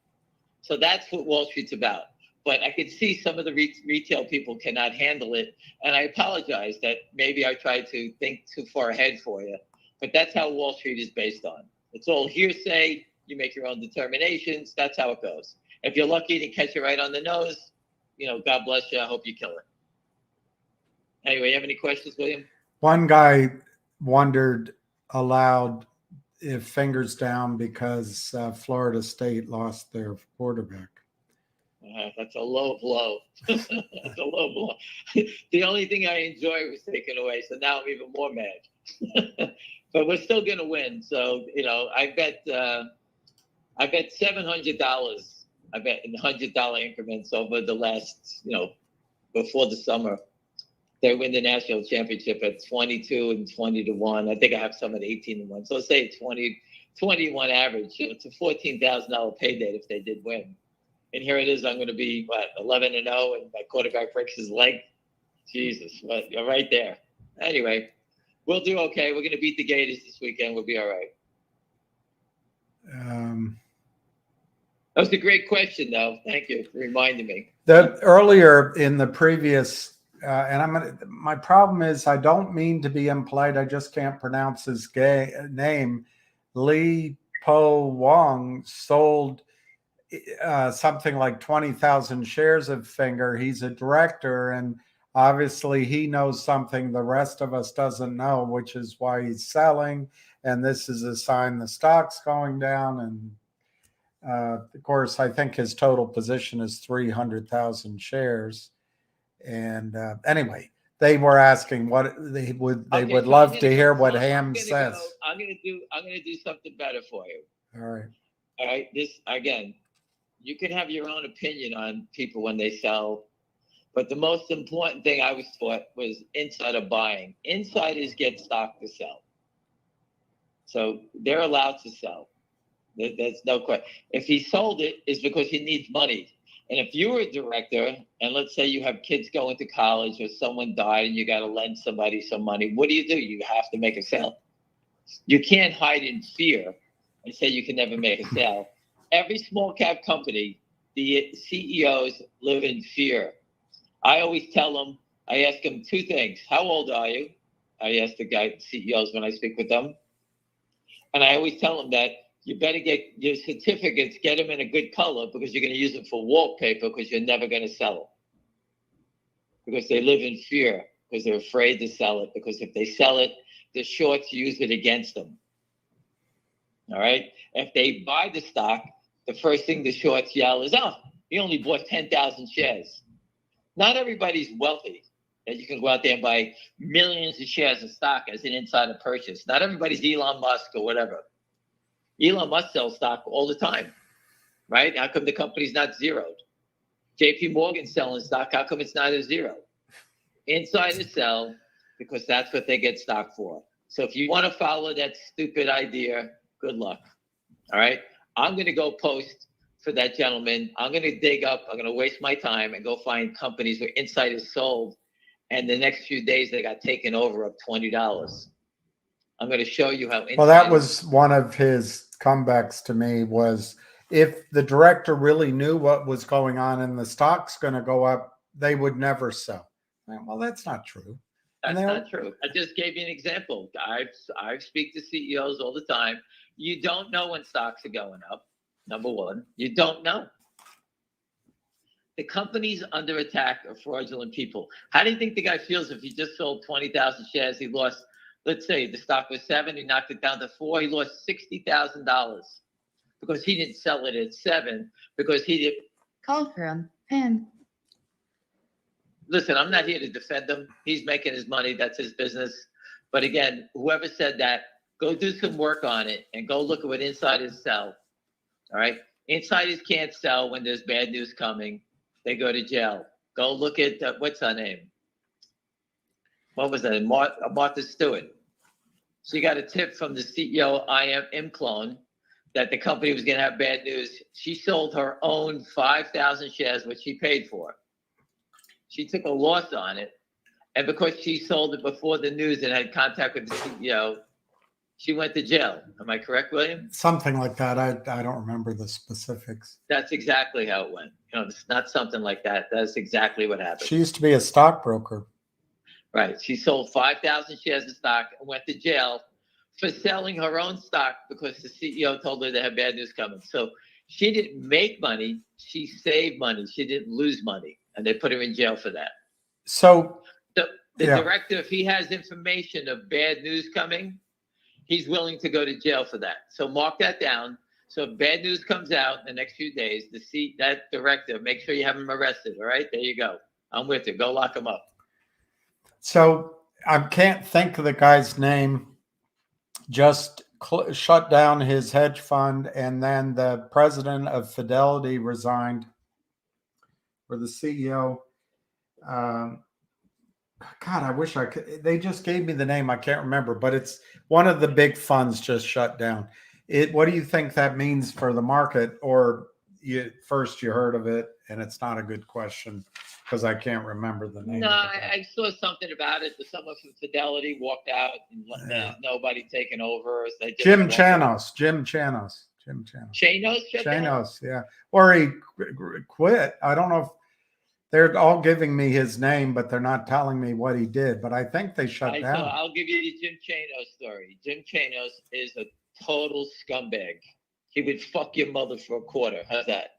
Speaker 4: So that's what Wall Street's about. But I could see some of the retail people cannot handle it. And I apologize that maybe I tried to think too far ahead for you. But that's how Wall Street is based on. It's all hearsay. You make your own determinations. That's how it goes. If you're lucky to catch it right on the nose, God bless you. I hope you kill it. Anyway, you have any questions, William?
Speaker 3: One guy wondered aloud if fingers down because Florida State lost their quarterback.
Speaker 4: That's a low blow. That's a low blow. The only thing I enjoy was taken away, so now I'm even more mad. But we're still going to win. So, I bet $700. I bet in $100 increments over the last, before the summer. They win the national championship at 22 and 20-1. I think I have some at 18-1. So let's say 21 average. It's a $14,000 pay date if they did win. And here it is. I'm going to be 11-0, and my quarterback breaks his leg. Jesus, you're right there. Anyway, we'll do okay. We're going to beat the Gators this weekend. We'll be all right. That was a great question, though. Thank you for reminding me.
Speaker 3: The earlier in the previous, and my problem is I don't mean to be impolite. I just can't pronounce his name. Li Po Wong sold something like 20,000 shares of Finger. He's a director, and obviously he knows something the rest of us doesn't know, which is why he's selling. And this is a sign the stock's going down. And of course, I think his total position is 300,000 shares. And anyway, they were asking what they would love to hear what Ham says.
Speaker 4: I'm gonna do something better for you.
Speaker 3: All right.
Speaker 4: All right. This again, you can have your own opinion on people when they sell, but the most important thing I was taught was insider buying. Insiders get stock to sell, so they're allowed to sell. There's no question. If he sold it, it's because he needs money. And if you were a director, and let's say you have kids going to college or someone died and you got to lend somebody some money, what do? You have to make a sale. You can't hide in fear and say you can never make a sale. Every small cap company, the CEOs live in fear. I always tell them, I ask them two things. How old are you? I ask the CEOs when I speak with them. And I always tell them that you better get your certificates, get them in a good color because you're going to use them for wallpaper because you're never going to sell them. Because they live in fear, because they're afraid to sell it, because if they sell it, the shorts use it against them. All right? If they buy the stock, the first thing the shorts yell is, oh, he only bought 10,000 shares. Not everybody's wealthy that you can go out there and buy millions of shares of stock as an insider purchase. Not everybody's Elon Musk or whatever. Elon Musk sells stock all the time, right? How come the company's not zeroed? JP Morgan's selling stock. How come it's not a zero? Insiders sell because that's what they get stock for. So if you want to follow that stupid idea, good luck. All right? I'm going to go post for that gentleman. I'm going to dig up. I'm going to waste my time and go find companies where insiders sold. And the next few days, they got taken over of $20. I'm going to show you how.
Speaker 3: Well, that was one of his comebacks to me was if the director really knew what was going on and the stock's going to go up, they would never sell. Well, that's not true.
Speaker 4: That's not true. I just gave you an example. I speak to CEOs all the time. You don't know when stocks are going up. Number one, you don't know. The company's under attack of fraudulent people. How do you think the guy feels if he just sold 20,000 shares? He lost, let's say the stock was 7, he knocked it down to 4, he lost $60,000 because he didn't sell it at 7 because he did.
Speaker 1: Call from him.
Speaker 4: Listen, I'm not here to defend him. He's making his money. That's his business. But again, whoever said that, go do some work on it and go look at what insiders sell. All right? Insiders can't sell when there's bad news coming. They go to jail. Go look at, what's her name? What was that? Martha Stewart. She got a tip from the CEO, Imclone, that the company was going to have bad news. She sold her own 5,000 shares, which she paid for. She took a loss on it. And because she sold it before the news and had contact with the CEO, she went to jail. Am I correct, William?
Speaker 3: Something like that. I don't remember the specifics.
Speaker 4: That's exactly how it went. It's not something like that. That's exactly what happened.
Speaker 3: She used to be a stockbroker.
Speaker 4: Right. She sold 5,000 shares of stock and went to jail for selling her own stock because the CEO told her they had bad news coming. So she didn't make money. She saved money. She didn't lose money. And they put her in jail for that.
Speaker 3: So
Speaker 4: the director, if he has information of bad news coming, he's willing to go to jail for that. So mark that down. So if bad news comes out in the next few days, that director, make sure you have him arrested. All right, there you go. I'm with you. Go lock him up.
Speaker 3: So I can't think of the guy's name. Just shut down his hedge fund, and then the president of Fidelity resigned, or the CEO. God, I wish I could. They just gave me the name. I can't remember, but it's one of the big funds just shut down. What do you think that means for the market? Or you heard of it, and it's not a good question because I can't remember the name.
Speaker 4: No, I saw something about it. Someone from Fidelity walked out, and there's nobody taking over.
Speaker 3: Jim Chanos. Jim Chanos.
Speaker 4: Chanos shut down?
Speaker 3: Chanos, yeah. Or he quit. I don't know if they're all giving me his name, but they're not telling me what he did. But I think they shut
Speaker 4: So
Speaker 3: down.
Speaker 4: I'll give you the Jim Chanos story. Jim Chanos is a total scumbag. He would fuck your mother for a quarter. How's that?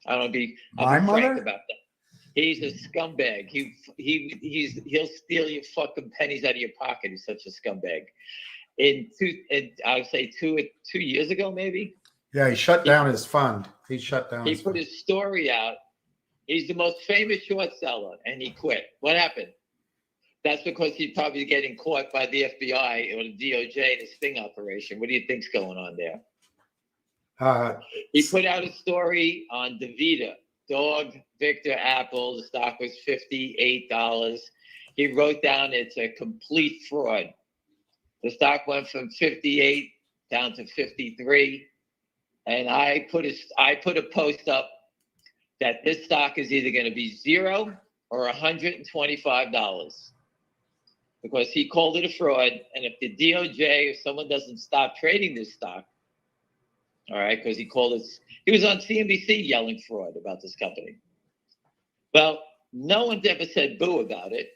Speaker 4: I'll be frank about that. He's a scumbag. He'll steal your fucking pennies out of your pocket. He's such a scumbag. I would say two years ago, maybe.
Speaker 3: Yeah, he shut down his fund. He shut down.
Speaker 4: He put his story out. He's the most famous short seller, and he quit. What happened? That's because he's probably getting caught by the FBI or the DOJ in a sting operation. What do you think's going on there? He put out a story on DaVita, Dog Victor Apple. The stock was $58. He wrote down it's a complete fraud. The stock went from 58 down to 53, and I put a post up that this stock is either going to be $0 or $125, because he called it a fraud. And if the DOJ or someone doesn't stop trading this stock, all right, because he was on CNBC yelling fraud about this company. Well, no one's ever said boo about it.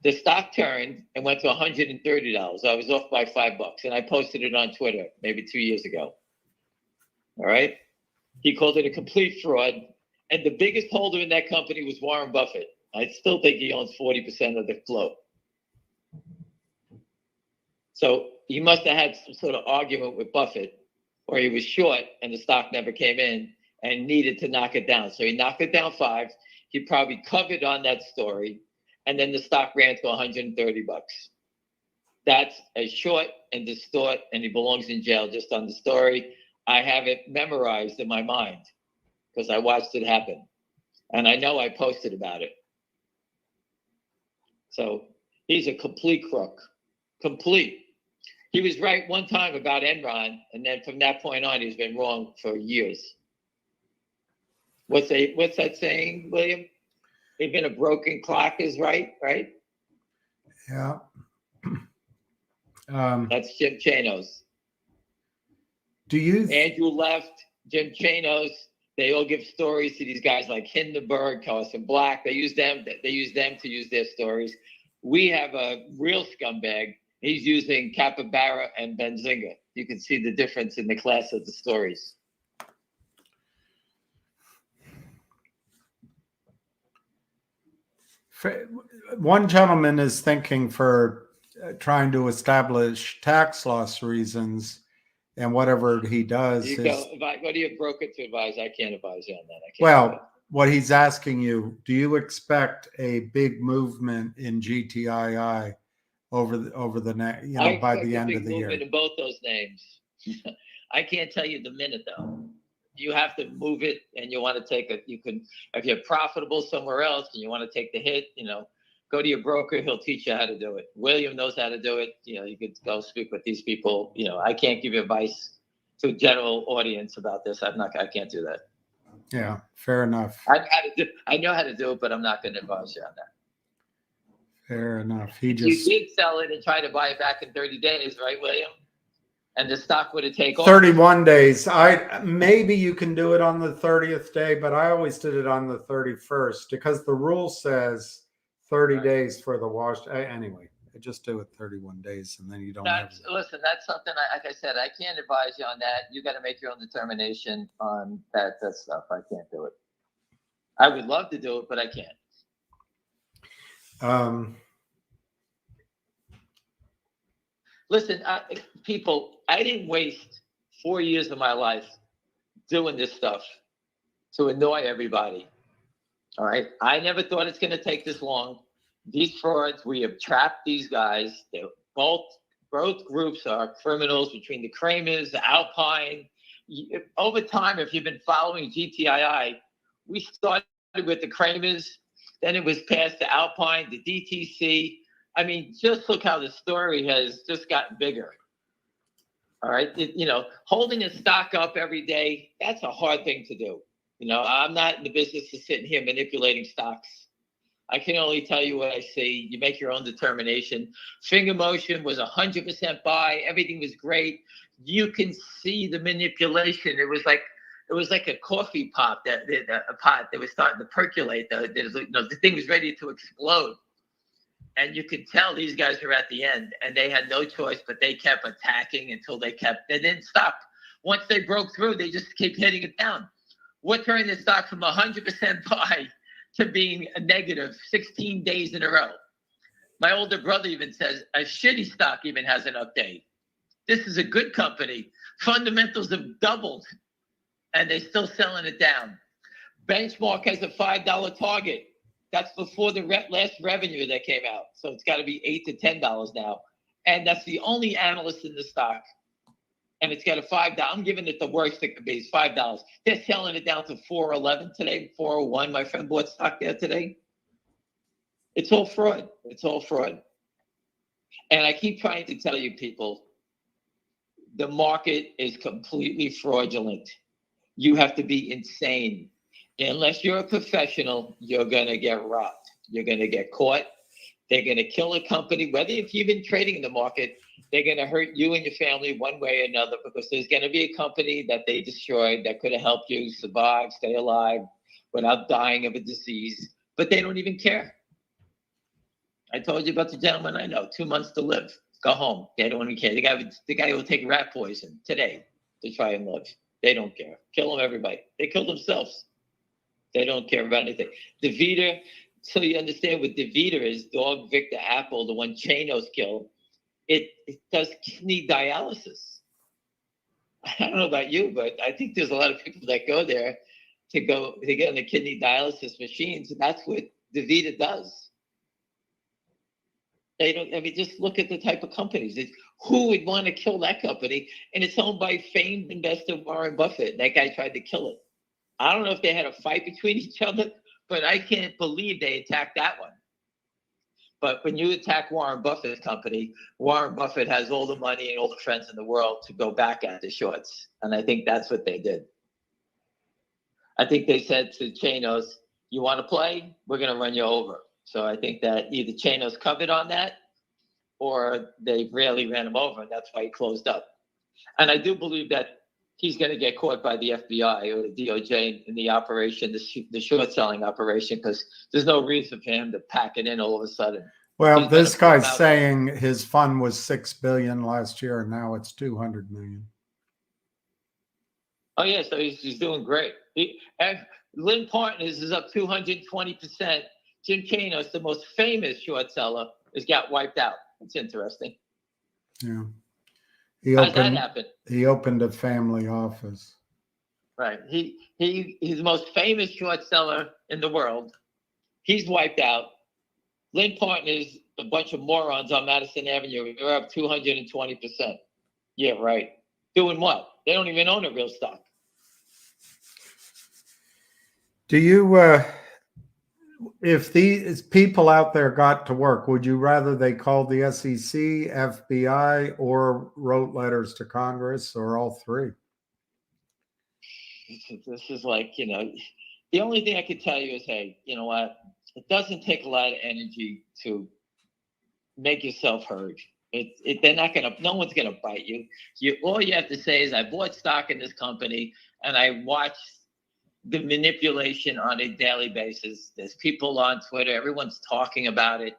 Speaker 4: The stock turned and went to $130. I was off by $5, and I posted it on Twitter maybe 2 years ago. All right. He called it a complete fraud. And the biggest holder in that company was Warren Buffett. I still think he owns 40% of the float. So he must have had some sort of argument with Buffett, or he was short and the stock never came in and needed to knock it down. So he knocked it down 5. He probably covered on that story, and then the stock ran to $130. That's a short and distort, and he belongs in jail just on the story. I have it memorized in my mind because I watched it happen, and I know I posted about it. So he's a complete crook, complete. He was right one time about Enron, and then from that point on, he's been wrong for years. What's that saying, William? Even a broken clock is right?
Speaker 3: Yeah.
Speaker 4: That's Jim Chanos. Andrew left, Jim Chanos. They all give stories to these guys like Hindenburg, Carson Black. They use them to use their stories. We have a real scumbag. He's using Capybara and Benzinga. You can see the difference in the class of the stories.
Speaker 3: One gentleman is thinking for trying to establish tax loss reasons, and whatever he does
Speaker 4: If I go to your broker to advise, I can't advise you on that.
Speaker 3: What he's asking you, do you expect a big movement in GTII over the next, by the end of the year?
Speaker 4: In both those names. I can't tell you the minute though. You have to move it, and you want to take if you're profitable somewhere else and you want to take the hit, go to your broker. He'll teach you how to do it. William knows how to do it. You could go speak with these people. I can't give you advice to a general audience about this. I can't do that.
Speaker 3: Yeah, fair enough.
Speaker 4: I know how to do it, but I'm not going to advise you on that.
Speaker 3: Fair enough.
Speaker 4: You did sell it and try to buy it back in 30 days, right, William? And the stock would have taken
Speaker 3: 31 days. Maybe you can do it on the 30th day, but I always did it on the 31st because the rule says 30 days for the wash. Anyway, I just do it 31 days, and then you don't have.
Speaker 4: Listen, that's something. Like I said, I can't advise you on that. You got to make your own determination on that stuff. I can't do it. I would love to do it, but I can't. Listen, people, I didn't waste 4 years of my life doing this stuff to annoy everybody. All right. I never thought it's going to take this long. These frauds, we have trapped these guys. Both groups are criminals, between the Kramers, the Alpine. Over time, if you've been following GTII, we started with the Kramers, then it was passed to Alpine, the DTC. I mean, just look how the story has just gotten bigger. All right. Holding a stock up every day, that's a hard thing to do. I'm not in the business of sitting here manipulating stocks. I can only tell you what I see. You make your own determination. Finger motion was 100% buy. Everything was great. You can see the manipulation. It was like a coffee pot a pot that was starting to percolate. The thing was ready to explode. And you could tell these guys were at the end, and they had no choice, but they kept attacking until they didn't stop. Once they broke through, they just kept hitting it down. What turned the stock from 100% buy to being a negative 16 days in a row? My older brother even says a shitty stock even has an update. This is a good company. Fundamentals have doubled, and they're still selling it down. Benchmark has a $5 target. That's before the last revenue that came out. So it's got to be $8 to $10 now. And that's the only analyst in the stock. And it's got a $5. I'm giving it the worst it could be. It's $5. They're selling it down to $4.11 today, $4.01. My friend bought stock there today. It's all fraud. It's all fraud. And I keep trying to tell you people, the market is completely fraudulent. You have to be insane. Unless you're a professional, you're going to get robbed. You're going to get caught. They're going to kill a company. Whether if you've been trading in the market, they're going to hurt you and your family one way or another, because there's going to be a company that they destroyed that could have helped you survive, stay alive without dying of a disease. But they don't even care. I told you about the gentleman I know, 2 months to live. Go home. They don't even care. The guy will take rat poison today to try and live. They don't care. Kill them, everybody. They killed themselves. They don't care about anything. DeVita, so you understand what DeVita is, dog Victor Apple, the one Chanos killed, it does kidney dialysis. I don't know about you, but I think there's a lot of people that go there to get on the kidney dialysis machines. And that's what DeVita does. They don't, I mean, just look at the type of companies. Who would want to kill that company? And it's owned by famed investor Warren Buffett. That guy tried to kill it. I don't know if they had a fight between each other, but I can't believe they attacked that one. But when you attack Warren Buffett's company, Warren Buffett has all the money and all the friends in the world to go back at the shorts. And I think that's what they did. I think they said to Chanos, you want to play? We're going to run you over. So I think that either Chanos covered on that, or they really ran him over, and that's why he closed up. And I do believe that he's going to get caught by the FBI or the DOJ in the operation, the short selling operation, because there's no reason for him to pack it in all of a sudden.
Speaker 3: Well, this guy's saying his fund was $6 billion last year, and now it's $200 million.
Speaker 4: Oh yeah, so he's doing great. And Lynn Partners is up 220%. Jim Chanos, the most famous short seller, has got wiped out. It's interesting.
Speaker 3: Yeah.
Speaker 4: How's that happen?
Speaker 3: He opened a family office.
Speaker 4: Right. He's the most famous short seller in the world. He's wiped out. Lynn Partners, a bunch of morons on Madison Avenue, they're up 220%. Yeah, right. Doing what? They don't even own a real stock.
Speaker 3: Do you, if these people out there got to work, would you rather they called the SEC, FBI, or wrote letters to Congress, or all three?
Speaker 4: This is like, the only thing I could tell you is, hey, you know what? It doesn't take a lot of energy to make yourself heard. They're not gonna. No one's gonna bite you. All you have to say is, I bought stock in this company, and I watched the manipulation on a daily basis. There's people on Twitter. Everyone's talking about it.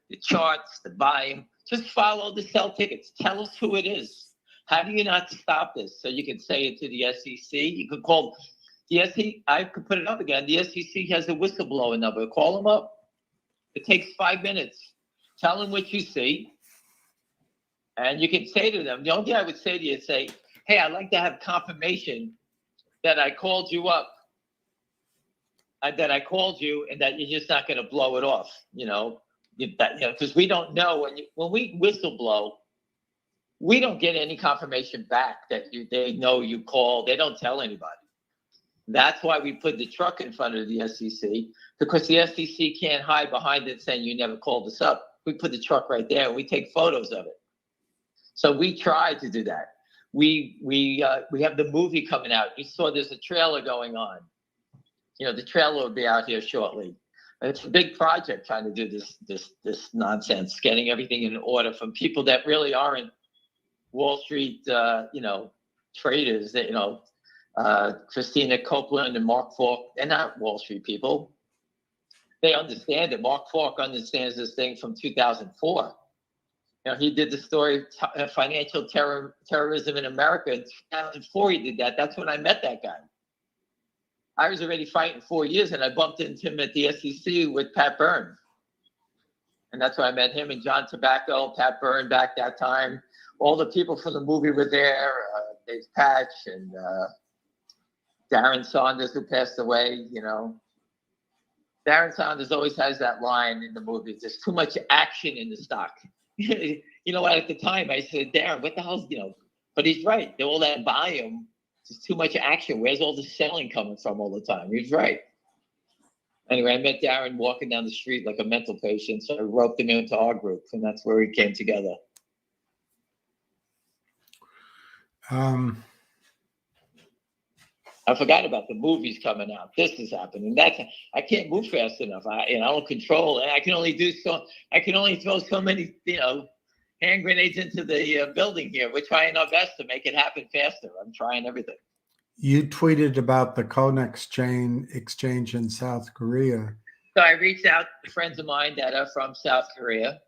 Speaker 4: The charts, the volume. Just follow the sell tickets. Tell us who it is. How do you not stop this? So you can say it to the SEC. You could call the SEC. I could put it up again. The SEC has a whistleblower number. Call them up. It takes 5 minutes. Tell them what you see. And you can say to them, the only thing I would say to you is say, hey, I'd like to have confirmation that I called you up. That I called you, and that you're just not going to blow it off, because we don't know when we whistleblow, we don't get any confirmation back that they know you called. They don't tell anybody. That's why we put the truck in front of the SEC, because the SEC can't hide behind it saying you never called us up. We put the truck right there, and we take photos of it. So we try to do that. We have the movie coming out. You saw there's a trailer going on. The trailer will be out here shortly. It's a big project trying to do this nonsense, getting everything in order from people that really aren't Wall Street, traders. That Christina Copeland and Mark Falk, they're not Wall Street people. They understand it. Mark Falk understands this thing from 2004. He did the story financial terrorism in America in 2004. He did that. That's when I met that guy. I was already fighting 4 years, and I bumped into him at the SEC with Pat Byrne. And that's where I met him and John Tobacco, Pat Byrne back that time. All the people from the movie were there, Dave Patch and Darren Saunders, who passed away, Darren Saunders always has that line in the movie, there's too much action in the stock. At the time I said, Darren, what the hell's, but he's right. All that volume, there's too much action. Where's all the selling coming from all the time? He's right. Anyway, I met Darren walking down the street like a mental patient, so I roped him into our group, and that's where we came together. I forgot about the movies coming out. This is happening. I can't move fast enough. I don't control it. I can only throw so many, hand grenades into the building here. We're trying our best to make it happen faster. I'm trying everything.
Speaker 3: You tweeted about the Konex exchange in South Korea.
Speaker 4: So I reached out to friends of mine that are from South Korea.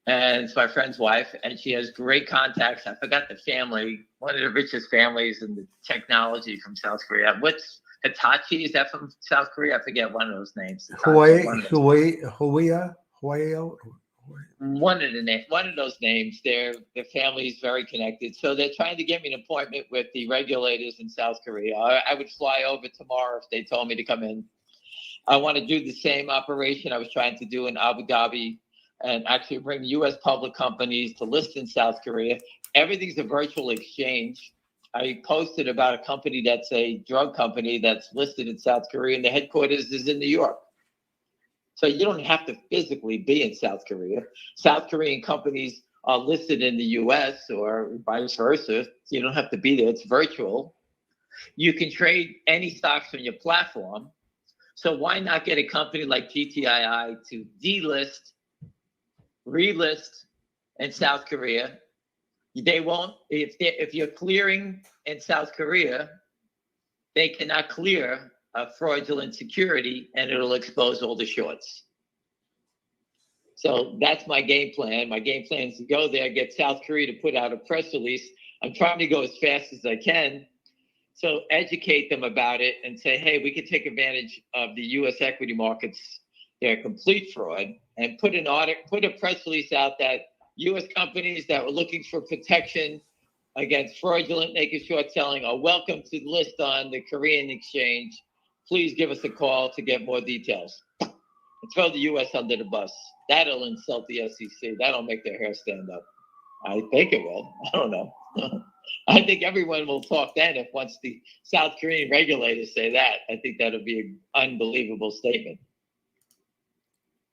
Speaker 4: And it's my friend's wife, and she has great contacts. I forgot the family, one of the richest families in the technology from South Korea. What's Hitachi? Is that from South Korea? I forget one of those names.
Speaker 3: Huawei.
Speaker 4: One of those names. Their family is very connected. So they're trying to get me an appointment with the regulators in South Korea. I would fly over tomorrow if they told me to come in. I want to do the same operation I was trying to do in Abu Dhabi, and actually bring U.S. public companies to list in South Korea. Everything's a virtual exchange. I posted about a company that's a drug company that's listed in South Korea, and the headquarters is in New York. So you don't have to physically be in South Korea. South Korean companies are listed in the U.S. or vice versa. You don't have to be there. It's virtual. You can trade any stocks from your platform. So why not get a company like GTII to delist, relist in South Korea? They won't, if you're clearing in South Korea, they cannot clear a fraudulent security, and it'll expose all the shorts. So that's my game plan. My game plan is to go there, get South Korea to put out a press release. I'm trying to go as fast as I can. So educate them about it and say, hey, we can take advantage of the U.S. equity markets. They're complete fraud, and put a press release out that U.S. companies that were looking for protection against fraudulent naked short selling are welcome to list on the Korean exchange. Please give us a call to get more details. And throw the U.S. under the bus. That'll insult the SEC. That'll make their hair stand up. I think it will. I don't know. I think everyone will talk then if once the South Korean regulators say that. I think that'll be an unbelievable statement.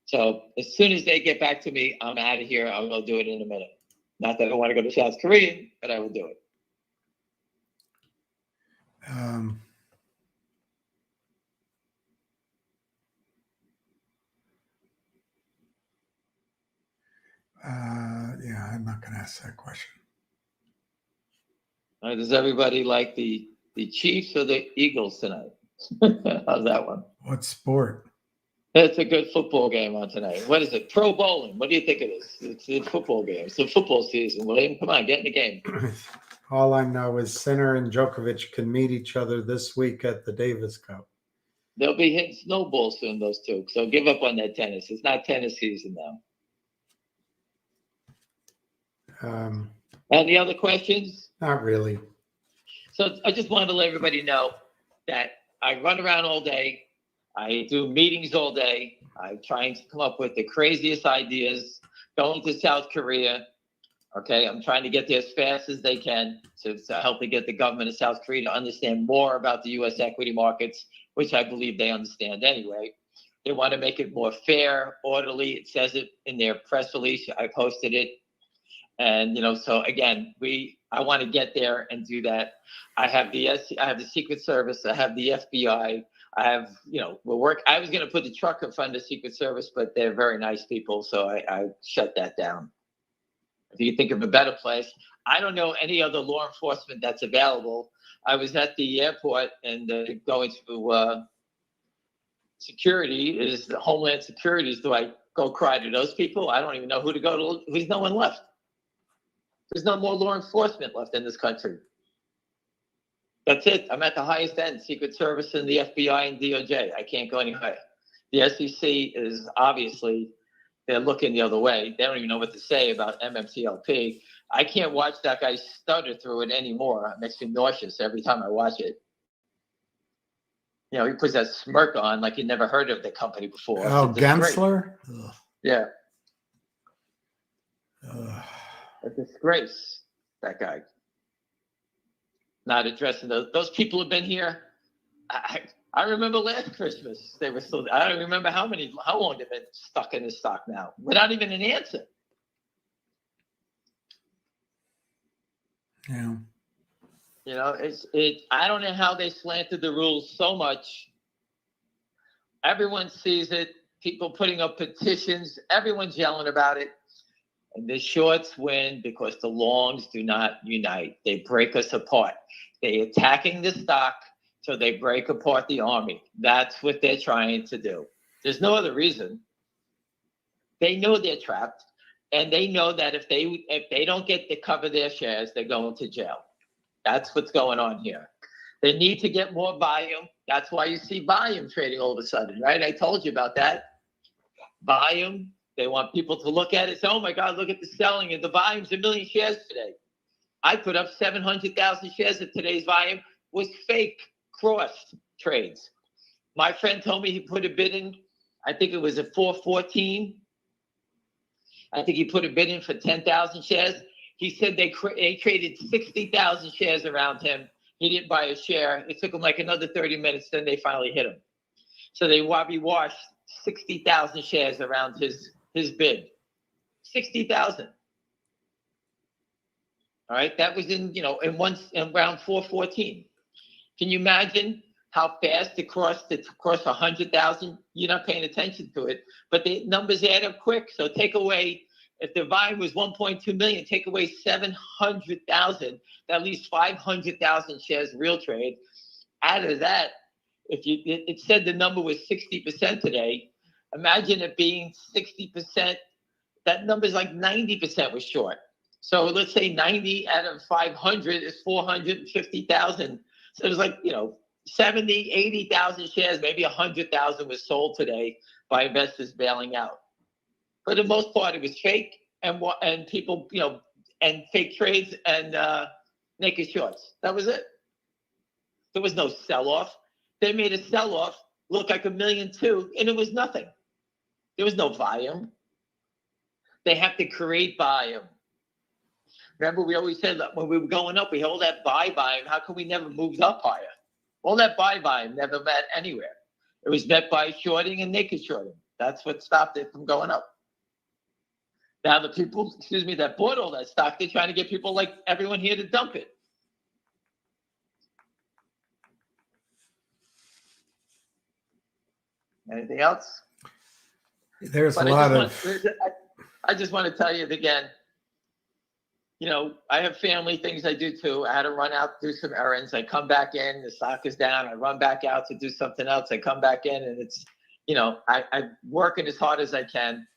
Speaker 4: So as soon as they get back to me, I'm out of here. I'll go do it in a minute. Not that I want to go to South Korea, but I will do it.
Speaker 3: Yeah, I'm not going to ask that question.
Speaker 4: Does everybody like the Chiefs or the Eagles tonight? How's that one?
Speaker 3: What sport?
Speaker 4: It's a good football game on tonight. What is it? Pro bowling. What do you think it is? It's a football game. It's a football season. William, come on, get in the game.
Speaker 3: All I know is Sinner and Djokovic can meet each other this week at the Davis Cup.
Speaker 4: They'll be hitting snowballs soon, those two. So give up on that tennis. It's not tennis season now. Any other questions?
Speaker 3: Not really.
Speaker 4: So I just wanted to let everybody know that I run around all day. I do meetings all day. I'm trying to come up with the craziest ideas, going to South Korea. Okay, I'm trying to get there as fast as they can to help to get the government of South Korea to understand more about the U.S. equity markets, which I believe they understand anyway. They want to make it more fair, orderly. It says it in their press release. I posted it. And, so again, I want to get there and do that. I have the Secret Service. I have the FBI. I have, I was going to put the truck in front of the Secret Service, but they're very nice people, so I shut that down. If you think of a better place, I don't know any other law enforcement that's available. I was at the airport and going through security, is the Homeland Securities. Do I go cry to those people? I don't even know who to go to. There's no one left. There's no more law enforcement left in this country. That's it. I'm at the highest end, Secret Service and the FBI and DOJ. I can't go any higher. The SEC is obviously, they're looking the other way. They don't even know what to say about MMCLP. I can't watch that guy stutter through it anymore. It makes me nauseous every time I watch it. He puts that smirk on like he never heard of the company before.
Speaker 3: Oh, Gensler? Ugh.
Speaker 4: Yeah.
Speaker 3: Ugh.
Speaker 4: A disgrace, that guy. Not addressing those people have been here. I remember last Christmas they were still. I don't remember how long they've been stuck in this stock now without even an answer.
Speaker 3: Yeah.
Speaker 4: I don't know how they slanted the rules so much. Everyone sees it. People putting up petitions. Everyone's yelling about it. And the shorts win because the longs do not unite. They break us apart. They're attacking the stock, so they break apart the army. That's what they're trying to do. There's no other reason. They know they're trapped, and they know that if they don't get to cover their shares, they're going to jail. That's what's going on here. They need to get more volume. That's why you see volume trading all of a sudden, right? I told you about that. Volume. They want people to look at it and say, oh my God, look at the selling and the volume's 1 million shares today. I put up 700,000 shares at today's volume was fake crossed trades. My friend told me he put a bid in, I think it was a 414. I think he put a bid in for 10,000 shares. He said they traded 60,000 shares around him. He didn't buy a share. It took him like another 30 minutes, then they finally hit him. So they washed 60,000 shares around his bid. 60,000. All right, that was in round 414. Can you imagine how fast it crossed 100,000? You're not paying attention to it, but the numbers add up quick. So take away, if the volume was 1.2 million, take away 700,000, that leaves 500,000 shares real trade. Out of that, it said the number was 60% today. Imagine it being 60%. That number is like 90% was short. So let's say 90 out of 500 is 450,000. So there's like, 70, 80,000 shares, maybe 100,000 was sold today by investors bailing out. For the most part, it was fake and people, and fake trades and naked shorts. That was it. There was no sell-off. They made a sell-off look like 1.2 million, and it was nothing. There was no volume. They have to create volume. Remember, we always said that when we were going up, we hold that buy volume. How come we never moved up higher? All that buy volume never met anywhere. It was met by shorting and naked shorting. That's what stopped it from going up. Now the people, that bought all that stock, they're trying to get people like everyone here to dump it. Anything else?
Speaker 3: There's
Speaker 4: But
Speaker 3: a lot of.
Speaker 4: I just want to tell you again, I have family things I do too. I had to run out, do some errands. I come back in, the stock is down. I run back out to do something else. I come back in and it's, I'm working as hard as I can.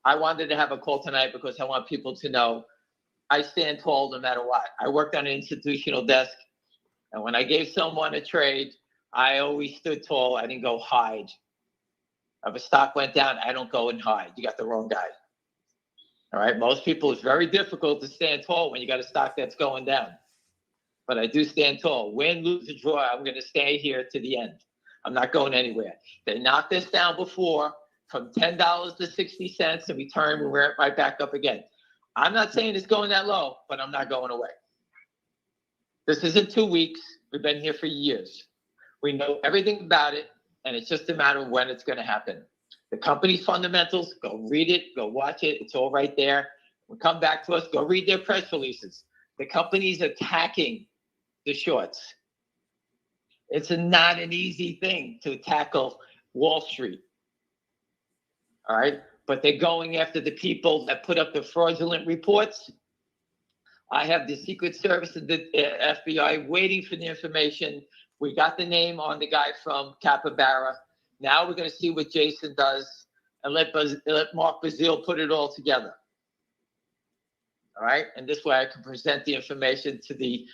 Speaker 4: I wanted to have a call tonight because I want people to know I stand tall no matter what. I worked on an institutional desk. And when I gave someone a trade, I always stood tall. I didn't go hide. If a stock went down, I don't go and hide. You got the wrong guy. All right. Most people, it's very difficult to stand tall when you got a stock that's going down. But I do stand tall. Win, lose, or draw, I'm going to stay here to the end. I'm not going anywhere. They knocked this down before from $10 to 60 cents, and we turned and we're right back up again. I'm not saying it's going that low, but I'm not going away. This isn't 2 weeks. We've been here for years. We know everything about it, and it's just a matter of when it's going to happen. The company's fundamentals, go read it, go watch it. It's all right there. We'll come back to us, go read their press releases. The company's attacking the shorts. It's not an easy thing to tackle Wall Street. All right. But they're going after the people that put up the fraudulent reports. I have the Secret Service and the FBI waiting for the information. We got the name on the guy from Capybara. Now we're going to see what Jason does and let Mark Bazile put it all together. All right. And this way I can present the information to the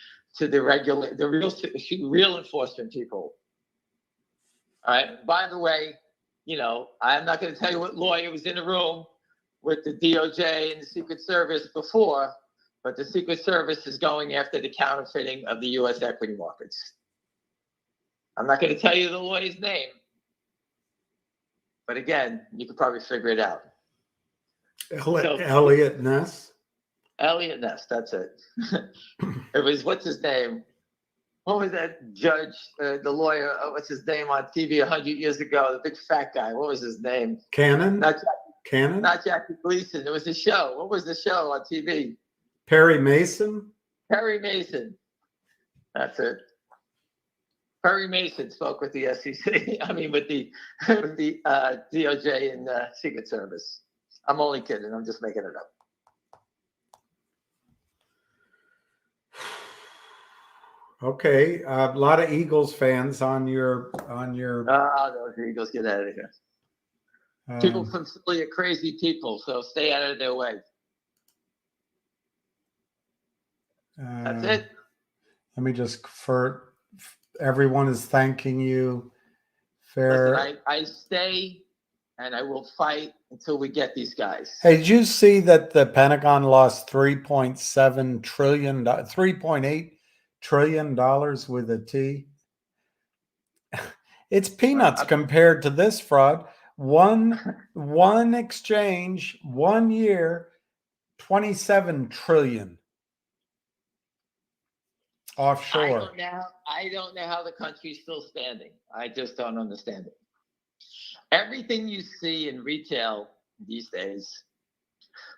Speaker 4: real enforcement people. All right. By the way, you know, I'm not going to tell you what lawyer was in the room with the DOJ and the Secret Service before, but the Secret Service is going after the counterfeiting of the U.S. equity markets. I'm not going to tell you the lawyer's name, but again, you could probably figure it out.
Speaker 3: Elliot Ness.
Speaker 4: Elliot Ness, that's it. It was, what's his name? What was that judge, the lawyer, what's his name on TV 100 years ago, the big fat guy, what was his name?
Speaker 3: Cannon?
Speaker 4: Cannon? Not Jackie Gleason. It was a show. What was the show on TV?
Speaker 3: Perry Mason?
Speaker 4: Perry Mason. That's it. Perry Mason spoke with the SEC, I mean with the DOJ and Secret Service. I'm only kidding, I'm just making it up.
Speaker 3: Okay, a lot of Eagles fans on your.
Speaker 4: Those Eagles, get out of here. People from Philly are crazy people, so stay out of their way. That's it.
Speaker 3: Let me just everyone is thanking you.
Speaker 4: Listen, I stay and I will fight until we get these guys.
Speaker 3: Hey, did you see that the Pentagon lost $3.7 trillion, $3.8 trillion with a T? It's peanuts compared to this fraud. One exchange, 1 year, 27 trillion offshore.
Speaker 4: I don't know how the country's still standing. I just don't understand it. Everything you see in retail these days,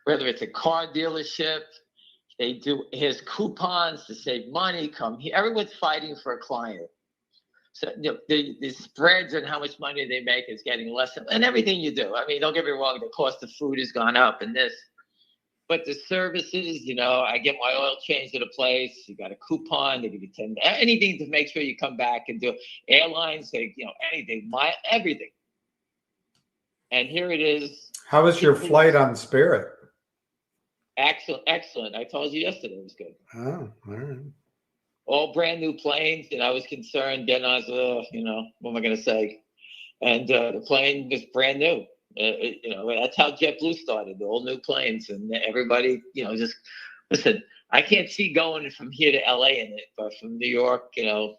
Speaker 4: whether it's a car dealership, they do here's coupons to save money. Come here. Everyone's fighting for a client. So the spreads and how much money they make is getting less, and everything you do. I mean, don't get me wrong, the cost of food has gone up and this, but the services, you know, I get my oil changed at a place, you got a coupon, they give you 10, anything to make sure you come back and do airlines, they, you know, anything, everything. And here it is.
Speaker 3: How was your flight on Spirit?
Speaker 4: Excellent. I told you yesterday it was good.
Speaker 3: Oh, all right.
Speaker 4: All brand new planes, and I was concerned getting on, you know, what am I going to say? And the plane was brand new. You know, that's how JetBlue started, all new planes, and everybody, you know, just listen. I can't see going from here to LA in it, but from New York, you know,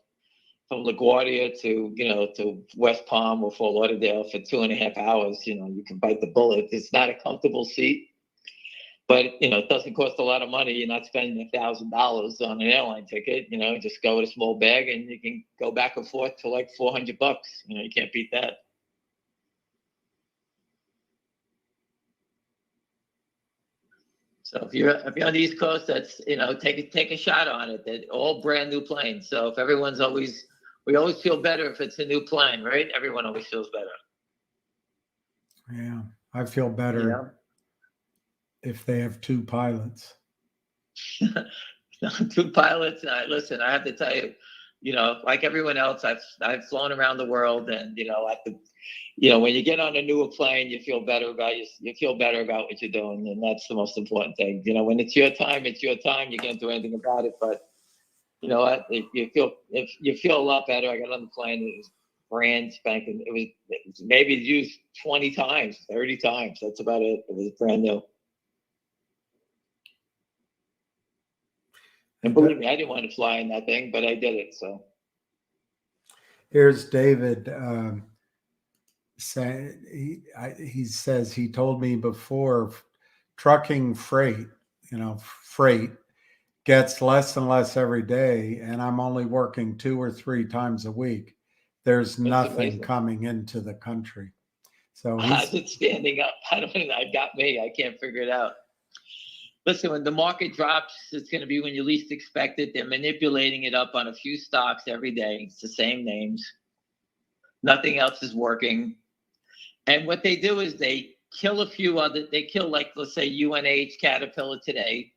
Speaker 4: from LaGuardia to, you know, to West Palm or Fort Lauderdale for 2.5 hours, you know, you can bite the bullet. It's not a comfortable seat, but, you know, it doesn't cost a lot of money. You're not spending $1,000 on an airline ticket, you know, just go with a small bag and you can go back and forth for like $400. You know, you can't beat that. So if you're on the East Coast, that's, you know, take a shot on it. They're all brand new planes. So if we always feel better if it's a new plane, right? Everyone always feels better.
Speaker 3: Yeah, I feel better if they have 2 pilots.
Speaker 4: 2 pilots. Listen, I have to tell you, you know, like everyone else, I've flown around the world, and you know, when you get on a newer plane, you feel better about what you're doing, and that's the most important thing. You know, when it's your time, it's your time. You can't do anything about it, but you know what? You feel a lot better. I got on the plane. It was brand spanking. It was maybe used 20 times, 30 times. That's about it. It was brand new. And believe me, I didn't want to fly in that thing, but I did it. So
Speaker 3: here's David saying he says he told me before trucking freight, you know, freight gets less and less every day, and I'm only working 2 or 3 times a week. There's nothing coming into the country. So
Speaker 4: how's it standing up? I don't know. Got me. I can't figure it out. Listen, when the market drops, it's going to be when you least expect it. They're manipulating it up on a few stocks every day. It's the same names. Nothing else is working. And what they do is they kill a few other, they kill, like, let's say, UNH, Caterpillar today.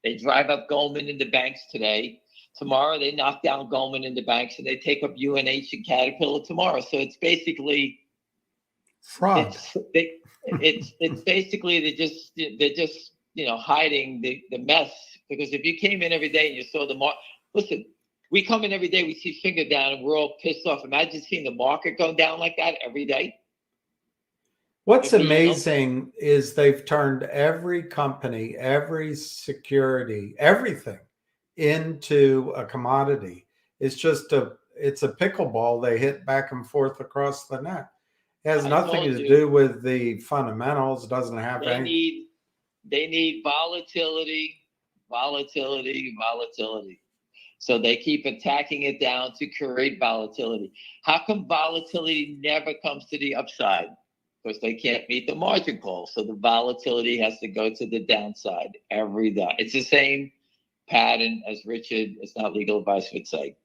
Speaker 4: They drive up Goldman into banks today. Tomorrow, they knock down Goldman into banks, and they take up UNH and Caterpillar tomorrow. So it's basically
Speaker 3: fraud.
Speaker 4: It's basically they're just hiding the mess, because if you came in every day and you saw the market, listen, we come in every day, we see finger down, and we're all pissed off. Imagine seeing the market go down like that every day.
Speaker 3: What's amazing is they've turned every company, every security, everything into a commodity. It's just it's a pickleball they hit back and forth across the net. It has nothing to do with the fundamentals. It doesn't have any.
Speaker 4: They need volatility. So they keep attacking it down to create volatility. How come volatility never comes to the upside? Because they can't meet the margin call. So the volatility has to go to the downside every day. It's the same pattern as Richard, it's not legal advice, would say.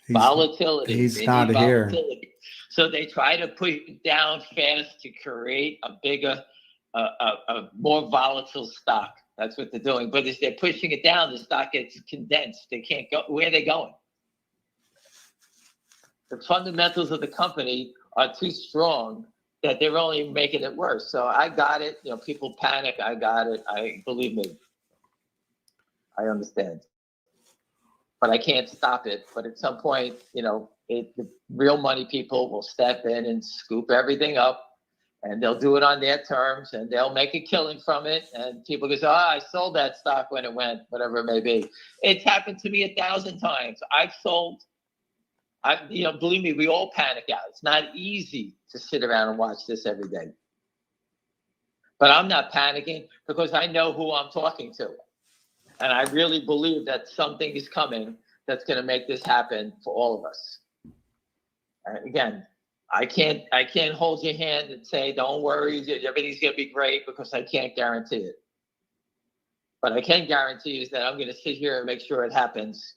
Speaker 4: Volatility.
Speaker 3: He's not here.
Speaker 4: So they try to push it down fast to create a bigger, a more volatile stock. That's what they're doing. But as they're pushing it down, the stock gets condensed. They can't go. Where are they going? The fundamentals of the company are too strong that they're only making it worse. So I got it. People panic. I got it. Believe me. I understand. But I can't stop it. But at some point, the real money people will step in and scoop everything up, and they'll do it on their terms, and they'll make a killing from it. And people go, I sold that stock when it went, whatever it may be. It's happened to me 1,000 times. I've sold. Believe me, we all panic out. It's not easy to sit around and watch this every day. But I'm not panicking because I know who I'm talking to. And I really believe that something is coming that's going to make this happen for all of us. And again, I can't hold your hand and say, don't worry, everything's going to be great, because I can't guarantee it. But I can guarantee is that I'm going to sit here and make sure it happens.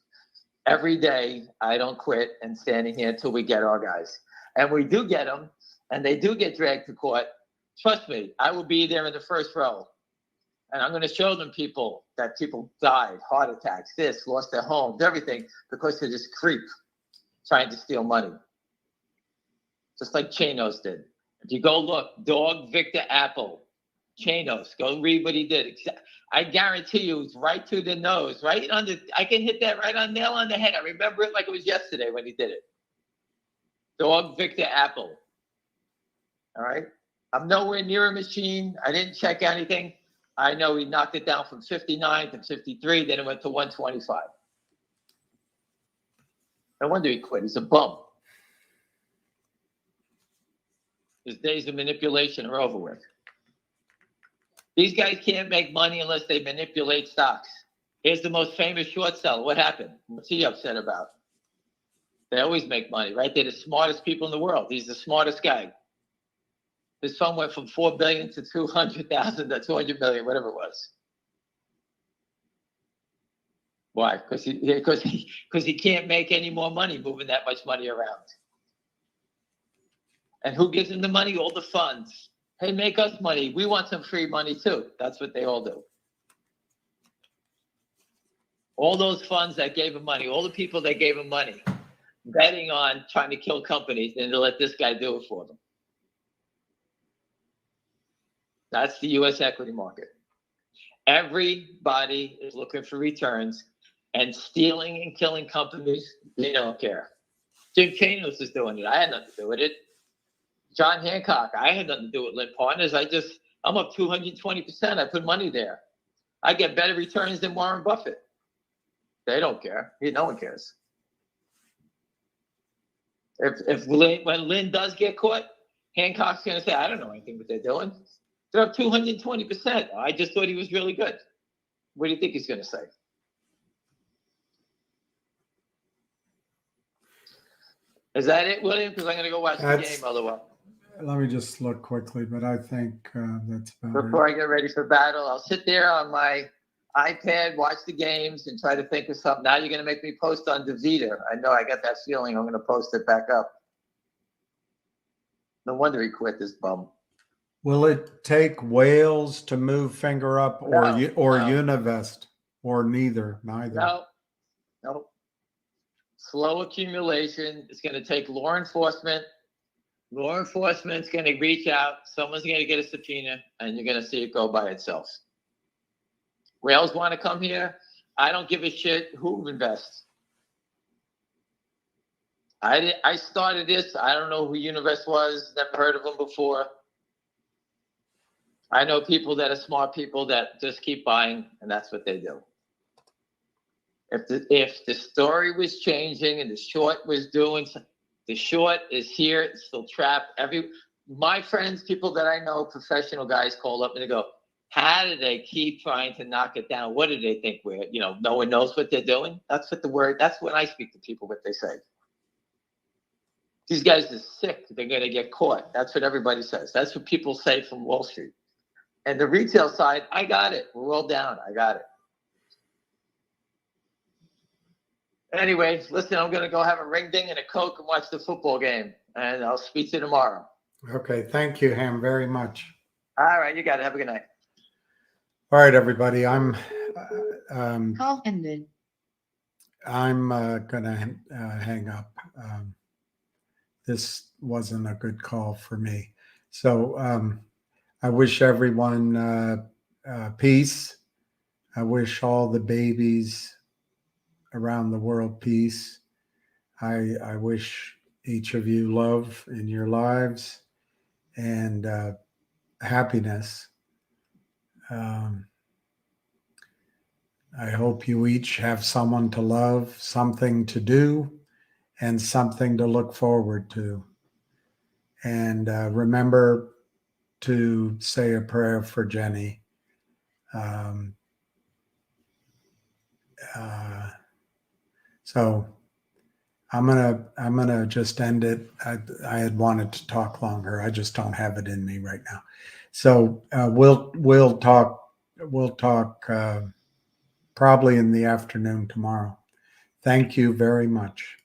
Speaker 4: Every day, I don't quit and standing here until we get our guys. And we do get them, and they do get dragged to court. Trust me, I will be there in the first row. And I'm going to show them people died, heart attacks, lost their homes, everything, because of this creep trying to steal money. Just like Chanos did. If you go look, Dog Victor Apple, Chanos, go read what he did. I guarantee you, it's right to the nose, right on the. I can hit that right on nail on the head. I remember it like it was yesterday when he did it. Dog Victor Apple. All right. I'm nowhere near a machine. I didn't check anything. I know he knocked it down from 59 to 53. Then it went to 125. No wonder he quit. He's a bum. His days of manipulation are over with. These guys can't make money unless they manipulate stocks. Here's the most famous short seller. What happened? What's he upset about? They always make money, right? They're the smartest people in the world. He's the smartest guy. His fund went from 4 billion to 200,000 to 200 million, whatever it was. Why? Because he can't make any more money moving that much money around. And who gives him the money? All the funds. Hey, make us money. We want some free money too. That's what they all do. All those funds that gave him money, all the people that gave him money, betting on trying to kill companies, and to let this guy do it for them. That's the U.S. equity market. Everybody is looking for returns, and stealing and killing companies, they don't care. Jim Chanos is doing it. I had nothing to do with it. John Hancock, I had nothing to do with Lynn Partners. I'm up 220%. I put money there. I get better returns than Warren Buffett. They don't care. No one cares. When Lynn does get caught, Hancock's going to say, I don't know anything what they're doing. They're up 220%. I just thought he was really good. What do you think he's going to say? Is that it, William? Because I'm going to go watch the game otherwise.
Speaker 3: let me just look quickly, but I think that's about it.
Speaker 4: Before I get ready for battle, I'll sit there on my iPad, watch the games, and try to think of something. Now you're going to make me post on DeVita. I know I got that feeling I'm going to post it back up. No wonder he quit, this bum.
Speaker 3: Will it take Wales to move Finger Up or
Speaker 4: No, no.
Speaker 3: Univest or neither? Neither.
Speaker 4: No. Slow accumulation. It's going to take law enforcement. Law enforcement's going to reach out. Someone's going to get a subpoena, and you're going to see it go by itself. Wales want to come here. I don't give a shit who invests. I started this. I don't know who Univest was. Never heard of them before. I know people that are smart people that just keep buying, and that's what they do. If the story was changing and the short was doing, the short is here. It's still trapped. My friends, people that I know, professional guys, call up and they go, "How do they keep trying to knock it down? What do they think we're? No one knows what they're doing." That's when I speak to people, what they say. These guys are sick. They're going to get caught. That's what everybody says. That's what people say from Wall Street. And the retail side, I got it. We're all down. I got it. Anyway, listen, I'm going to go have a ring ding and a Coke and watch the football game. And I'll speak to you tomorrow.
Speaker 3: Okay. Thank you, Ham, very much.
Speaker 4: All right. You got it. Have a good night.
Speaker 3: All right, everybody. I'm
Speaker 1: Call ended.
Speaker 3: gonna hang up. This wasn't a good call for me. So I wish everyone peace. I wish all the babies around the world peace. I wish each of you love in your lives and happiness. I hope you each have someone to love, something to do, and something to look forward to. And remember to say a prayer for Jenny. So I'm gonna just end it. I had wanted to talk longer. I just don't have it in me right now. So we'll talk probably in the afternoon tomorrow. Thank you very much.